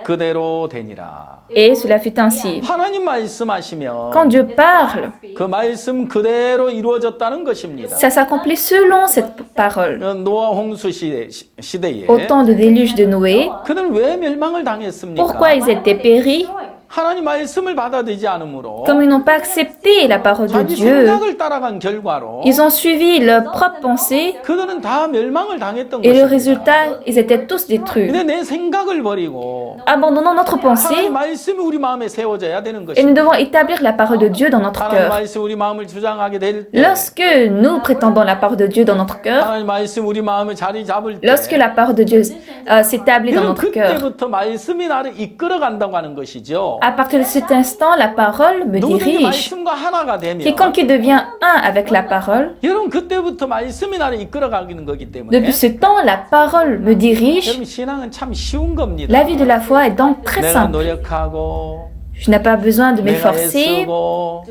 그대로 되니라. et cela fut ainsi. 하나님 말씀하시면 Quand Dieu parle, 그 말씀 그대로 이루어졌다는 것입니다. ça s'accomplit selon cette parole. 노아 홍수 시대에 Au temps de déluge de Noé, 그들은 왜 멸망을 당했습니까? pourquoi ils étaient péris? 하나님 말씀을 받아들이지 않으므로 Comme ils n'ont pas accepté la parole de 자기 Dieu, 생각을 따라간 결과로 ils ont suivi leurs propres pensées 그들은 다 멸망을 당했던 et le 것입니다. résultat, ils étaient tous détruits. 근데 내 생각을 버리고 Abandonnons notre 하나님 pensée 말씀이 우리 마음에 세워져야 되는 et nous 것입니다. devons établir la parole de Dieu dans notre 하나님 cœur. 말씀 우리 마음을 주장하게 될 때, Lorsque nous prétendons la parole de Dieu dans notre cœur, 하나님 말씀 우리 마음을 자리 잡을 때, lorsque la parole de Dieu s'établit dans notre cœur, 그때부터 말씀이 나를 이끌어 간다고 하는 것이죠. À partir de cet instant, la parole me 누구든지 dirige. 말씀과 하나가 되면 Quiconque qui devient un avec la parole, 여러분 그때부터 말씀이 나를 이끌어가는 거기 때문에 depuis ce temps, la parole me dirige. 여러분 신앙은 참 쉬운 겁니다. La vie de la foi est donc très 내가 simple. 노력하고 Je n'ai pas besoin de 내가 m'efforcer, 애쓰고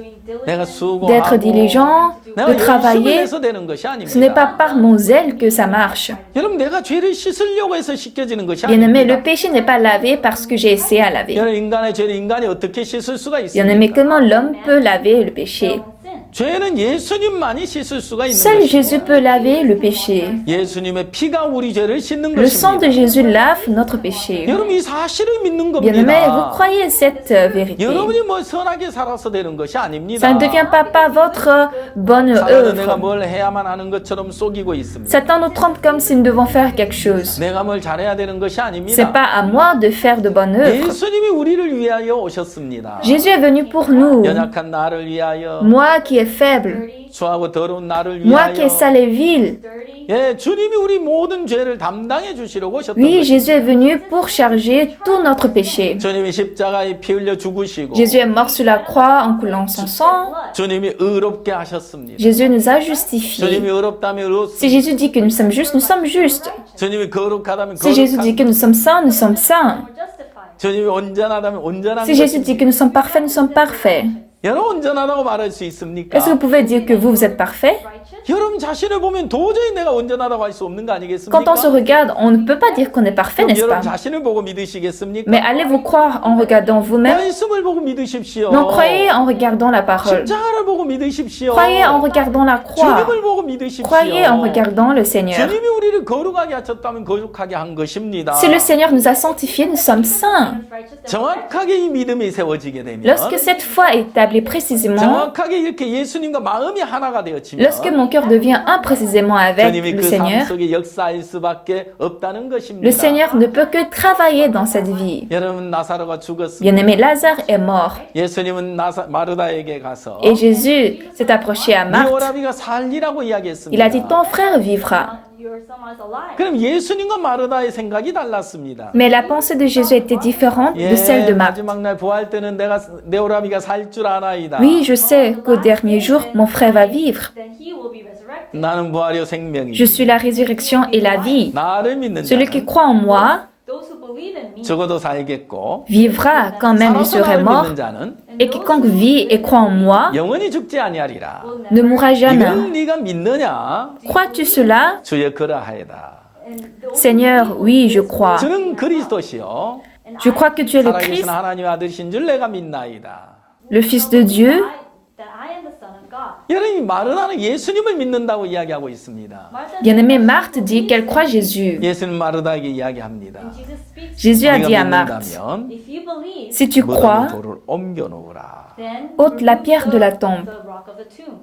내가 d'être 수고하고 diligent, de 내가 열심을 travailler. 해서 되는 것이 Ce n'est pas 아닙니다. par mon zèle que ça marche. 여러분 내가 죄를 씻으려고 해서 씻겨지는 것이 Bien-aimé, 아닙니다. le péché n'est pas lavé parce que j'ai essayé à laver. 여러분 인간의 죄를 인간이 어떻게 씻을 수가 Bien-aimé, 있습니까? comment l'homme peut laver le péché? 죄는 예수님만이 씻을 수가 있는 Seul 것입니다. Jésus peut laver le péché. 예수님의 피가 우리 죄를 씻는 Le sang de 것입니다. Jésus lave notre péché. 여러분 이 사실을 믿는 Bien-aimé, vous 겁니다. croyez cette vérité. 여러분이 뭐 선하게 살아서 되는 것이 아닙니다. Ça ne devient pas par votre bonne 사단은 내가 œuvre. 뭘 해야만 하는 것처럼 속이고 있습니다. Satan nous trompe comme si nous devons faire quelque chose. 내가 뭘 잘해야 되는 것이 C'est 아닙니다. pas à moi de faire de bonnes œuvres. 예수님이 우리를 위하여 오셨습니다. Jésus est venu pour nous. 연약한 나를 위하여, Moi qui est faible. 수하고 더러운 나를 Moi qui 위하여. est sale et vil. 예, 주님이 우리 모든 죄를 담당해 주시려고 오셨던 Oui, 것입니다. Jésus est venu pour charger tout notre péché. 주님이 십자가에 피 흘려 죽으시고 Jésus est mort sur la croix en coulant son sang. 주님이 의롭게 하셨습니다. Jésus nous a 주님이 justifiés. 의롭다면 Si 의롭습니다. Jésus dit que nous sommes justes, nous sommes justes. 주님이 거룩하다면 Si Jésus dit 거룩합니다. que nous sommes saints, nous sommes saints. 주님이 온전하다면 온전한 Si Jésus 것입니다. dit que nous sommes parfaits, nous sommes parfaits. 여러분 온전하다고 말할 수 있습니까? Est-ce que vous pouvez dire que vous êtes parfaits? 여러분 자신을 보면 도저히 내가 온전하다고 할 수 없는 거 아니겠습니까? Quand on se regarde, on ne peut pas dire qu'on est parfait, 그럼 n'est-ce 여러분 pas? 자신을 보고 믿으시겠습니까? Mais allez-vous croire en regardant vous-même? 말씀을 보고 믿으십시오. Non, croyez en regardant la parole. 십자가를 보고 믿으십시오. Croyez en regardant la croix. 주님을 보고 믿으십시오. Croyez en regardant le Seigneur. 주님이 우리를 거룩하게 하셨다면 거룩하게 한 것입니다. Si le Seigneur nous a sanctifiés, nous sommes saints. 정확하게 이 믿음이 세워지게 되면 Lorsque cette foi est établie précisément, 정확하게 이렇게 예수님과 마음이 하나가 되어지면 lorsque mon cœur devient un précisément avec 주님이 le 그 삶 Seigneur, 속에 역사할 수밖에 없다는 것입니다. le Seigneur ne peut que travailler dans cette vie. 여러분 나사로가 죽었습니다. Bien-aimé, Lazare est mort. 예수님은 마르다에게 가서 Et Jésus s'est approché à 네 Marthe. 오라비가 살리라고 Il a 이야기했습니다. dit, ton frère vivra. 그럼 예수님과 마르다의 생각이 달랐습니다. Mais la pensée de Jésus était différente de celle de Marthe. 마지막 날 부활 때는 내가 내 오라비가 살 줄 아나이다. Oui, je sais qu'au dernier jour, mon frère va vivre. 나는 부활이요 생명이다. Je suis la résurrection et la vie. 나를 믿는 Celui 자는 qui croit en moi 죽어도 살겠고 vivra quand même il 살아서 serait 나를 mort. 믿는 자는 Et quiconque vit et croit en moi 영원히 죽지 아니하리라. ne mourra jamais. 이걸 네가 믿느냐? Crois-tu cela? 주여 그러하이다. Seigneur, oui, je crois. 주는 그리스도시요 Je crois que tu es le 살아계신 Christ, 하나님의 아들이신 줄 내가 믿나이다. le Fils de Dieu. 여러분이 마르다는 예수님을 믿는다고 이야기하고 있습니다. Bien-aimée, Marthe dit qu'elle croit Jésus. 예수님 마르다에게 이야기합니다. Jésus a dit à 네가 Marthe, 믿는다면 si tu 무덤의 crois, 돌을 옮겨 놓으라. ôte la pierre de la tombe.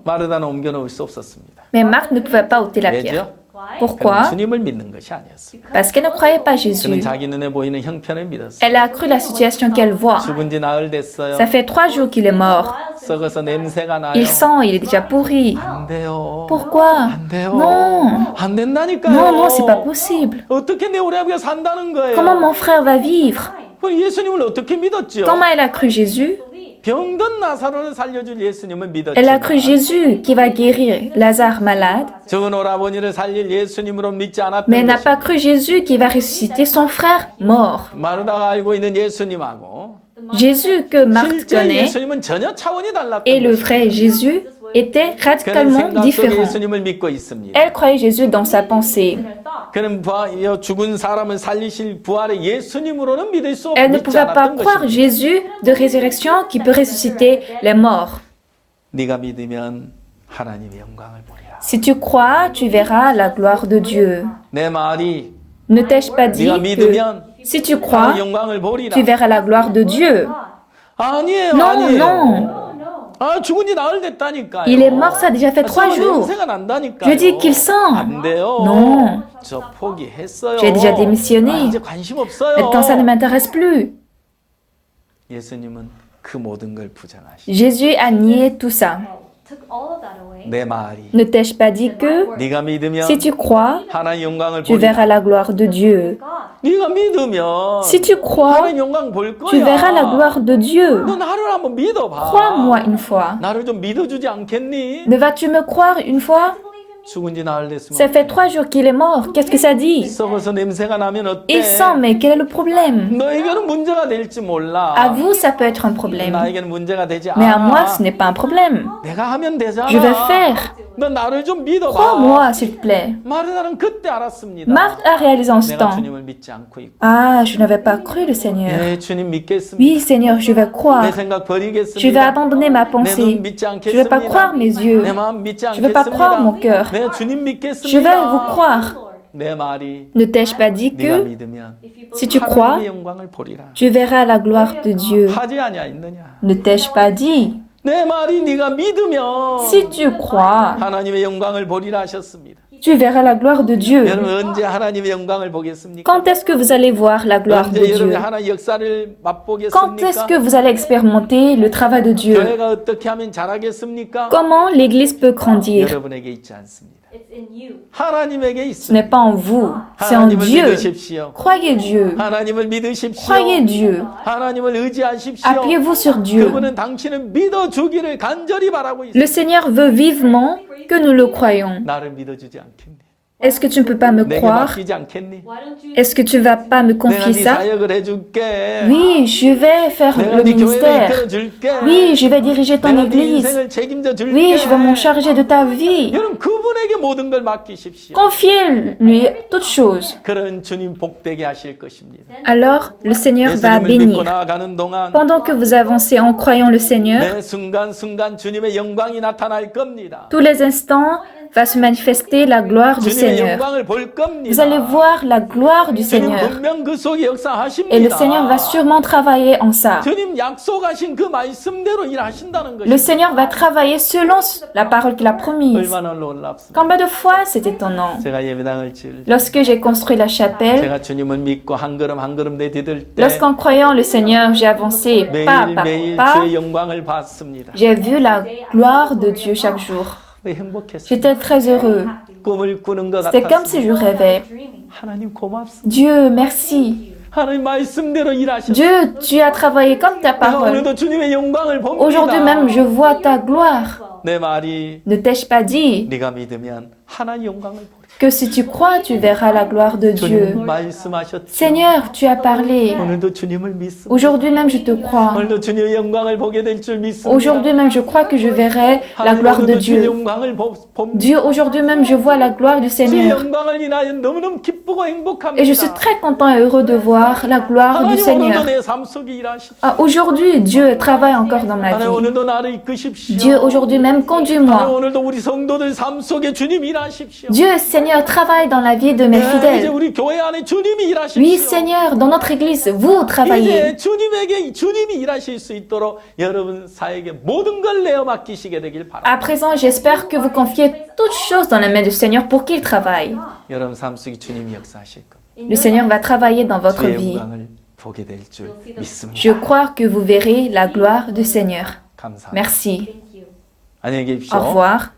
마르다는 옮겨 놓을 수 없었습니다. Mais Marthe ne pouvait pas ôter la pierre. 왜죠? Pourquoi? 주님을 믿는 것이 아니었습니다. Parce qu'elle ne croyait pas 그는 Jésus. 자기 눈에 보이는 형편을 믿었어요. Elle a cru la situation qu'elle voit. 죽은 지 나흘 됐어요. Ça fait 3 jours qu'il est mort. 썩어서 냄새가 나요. Il sent, il est déjà pourri. 안 돼요. Pourquoi? 안 돼요. Non. 안 된다니까요. Non, non, c'est pas possible. 어떻게 내 오라비가 산다는 거예요? Comment mon frère va vivre? 그럼 예수님을 어떻게 믿었죠? Comment elle a cru Jésus? 병든 나사로를 살려줄 예수님을 믿었죠. Elle a cru Jésus qui va guérir Lazare malade, 죽은 오라버니를 살릴 예수님으로 믿지 않았던 mais elle n'a 것이 pas cru Jésus qui va ressusciter son frère mort. 마르다가 알고 있는 예수님하고 Jésus que Marthe 실제 connaît 예수님은 전혀 차원이 달랐던 et le 것입니다. vrai Jésus étaient 그는 radicalement 생각 속에 différents. 예수님을 믿고 있습니다. Elle croyait Jésus dans sa pensée. 그는 죽은 사람을 살리실 부활의 예수님으로는 믿을 수 Elle ne 믿지 pouvait pas 않았던 croire 것입니다. Jésus de résurrection qui peut ressusciter les morts. 네가 믿으면 하나님의 영광을 보리라. Si tu crois, tu verras la gloire de Dieu. 내 말이 Ne t'ai-je pas dit 네가 que 믿으면 si tu crois, 하나님의 영광을 보리라. tu verras la gloire de Dieu? 아니에요, Non, 아니에요. non. 아, 죽은 지 나흘 됐다니까요. Il est mort, ça a déjà fait 3 jours. 냄새가 난다니까요. Je dis qu'il sent. 안 돼요. Non. 저 포기했어요. J'ai déjà démissionné. 아, 이제 관심 없어요. Maintenant, ça ne m'intéresse plus. 예수님은 그 모든 걸 부정하시. Jésus a nié tout ça. 내 말이 Ne t'ai-je pas dit que 네가 믿으면 si tu crois, 하나님의 영광을 tu 보리라. verras la gloire de Dieu? 네가 믿으면 Si tu crois, 하나님 영광 볼 거야. tu verras la gloire de Dieu. 너 나를 한번 믿어봐. Crois-moi une fois. 나를 좀 믿어주지 않겠니? Ne vas-tu me croire une fois? 죽은 지 나흘 됐으면 Ça fait 3 jours qu'il est mort. Qu'est-ce que ça dit? 썩어서 냄새가 나면 어때? Il sent, mais quel est le problème? 너에게는 문제가 될지 몰라. À vous, ça peut être un problème. 나에게는 문제가 되지 Mais à moi, 않아. ce n'est pas un problème. 내가 하면 되잖아. Je vais faire. 너 나를 좀 믿어봐. Crois-moi, s'il te plaît. 마르다는 그때 알았습니다. Marthe a réalisé en ce 내가 temps. 주님을 믿지 않고 있고. Ah, je n'avais pas cru le Seigneur. 네, 주님 믿겠습니다. Oui, Seigneur, je vais 내 croire. 생각 버리겠습니다. Je vais abandonner ma 내 눈 pensée. 믿지 Je ne vais pas 않겠습니다. croire mes yeux. 내 마음 믿지 Je ne vais pas croire mon 않겠습니다. cœur. 내 주님 믿겠습니다. Je vais vous croire. 내 말이 Ne t'ai-je pas dit 네가 que 믿으면 si tu crois, 하나님의 영광을 보리라. tu verras la gloire de Dieu? 하지 아니야 있느냐? Ne t'ai-je pas dit? 내 말이 네가 믿으면 Si tu crois, 하나님의 영광을 보리라 하셨습니다. tu verras la gloire de Dieu. 여러분 언제 하나님의 영광을 보겠습니까? Quand est-ce que vous allez voir la gloire de 언제 여러분이 Dieu? 하나님의 역사를 Quand est-ce 맛보겠습니까? que vous allez expérimenter le travail de Dieu? 교회가 어떻게 하면 잘하겠습니까? Comment l'Église peut grandir? 여러분에게 있지 않습니다. It's in you. 하나님에게 Ce n'est 있습니다. pas en vous, c'est en 하나님을 Dieu. 믿으십시오. Croyez Dieu. 하나님을 믿으십시오. Croyez Dieu. 하나님을 의지하십시오. Appuyez-vous sur Dieu. 그분은 당신을 믿어주기를 간절히 바라고 있습니다. Le Seigneur veut vivement que nous le croyons. 나를 믿어주지 않겠니? Est-ce que tu ne peux pas me 내게 croire? 맡기지 않겠니? Why don't you Est-ce que tu ne vas pas me 내가 confier 네 ça? 사역을 해줄게. Oui, je vais faire 내가 le 네 교회를 ministère. 이끌어줄게. Oui, je vais diriger ton 내가 네 église. 인생을 책임져 줄게. Oui, je vais m'en charger de ta vie. 여러분 그분에게 모든 걸 맡기십시오. Confiez-lui toutes choses. 그런 주님 복되게 하실 것입니다. Alors, le Seigneur va 예수님을 믿고 bénir. 나아가는 동안 Pendant que vous avancez en croyant le Seigneur, 매 순간순간 주님의 영광이 나타날 겁니다. tous les instants va se manifester la gloire du 주님의 Seigneur. 영광을 볼 겁니다. Vous allez voir la gloire du 주님 Seigneur. 분명 그 속에 역사하십니다. Et le Seigneur va sûrement travailler en ça. 주님 약속하신 그 말씀대로 일하신다는 Le 것입니다. Seigneur va travailler selon la parole qu'il a promise. 얼마나 놀랍습니까? Combien de fois c'est étonnant. 제가 예배당을 지을 때 Lorsque j'ai construit la chapelle, 제가 주님을 믿고 한 걸음 한 걸음 내디딜 때 lorsqu'en croyant le Seigneur, j'ai avancé pas par 매일매일 pas, 주의 영광을 봤습니다. j'ai vu la gloire de Dieu chaque jour. 행복했습니다. J'étais très heureux. 꿈을 꾸는 것 C'était comme si 같았습니다. je rêvais. dreaming? 하나님 고맙습니다. Dieu, merci. 하나님 말씀대로 일하셨습니다. Dieu, tu as travaillé comme ta 내가 parole. 오늘도 주님의 영광을 봅니다. Aujourd'hui même, je vois ta gloire. 내 말이 Ne t'ai-je pas dit 네가 믿으면 하나님 영광을 보리. que si tu crois, tu verras la gloire de Dieu? 주님 말씀하셨죠. Seigneur, tu as parlé. 오늘도 주님을 믿습니다. Aujourd'hui même, je te crois. 오늘도 주님의 영광을 보게 될 줄 믿습니다. Aujourd'hui même, je crois que je verrai la 하나님 gloire de 오늘도 주의 Dieu. 영광을 봅니다. Dieu, aujourd'hui même, je vois la gloire du 주의 Seigneur. 영광을 인하여 너무너무 기쁘고 행복합니다. Et je suis très content et heureux de voir la gloire du 하나님 오늘도 Seigneur. 내 삶 속에 일하십시오. Ah, aujourd'hui, Dieu travaille encore dans ma 하나님 vie. 오늘도 나를 이끄십시오. Dieu, aujourd'hui même, 하나님 conduis-moi. 오늘도 우리 성도들 삶 속에 주님 일하십시오. Dieu, Seigneur, travaille dans la vie de mes 네, 이제 fidèles. 우리 교회 안에 주님이 일하십시오. Oui, Seigneur, dans notre église, vous travaillez. 이제 주님에게 주님이 일하실 수 있도록 여러분 사에게 모든 걸 내어 맡기시게 되길 바랍니다. À présent, j'espère que vous confiez toutes choses dans la main du Seigneur pour qu'il travaille. 여러분 삶 속에 주님이 역사하실 겁니다. Le Seigneur va travailler dans votre 주의 vie. 영광을 보게 될 줄 믿습니다. Je crois que vous verrez la gloire du Seigneur. 감사합니다. Merci. Thank you. 안녕히 계십시오. Au revoir.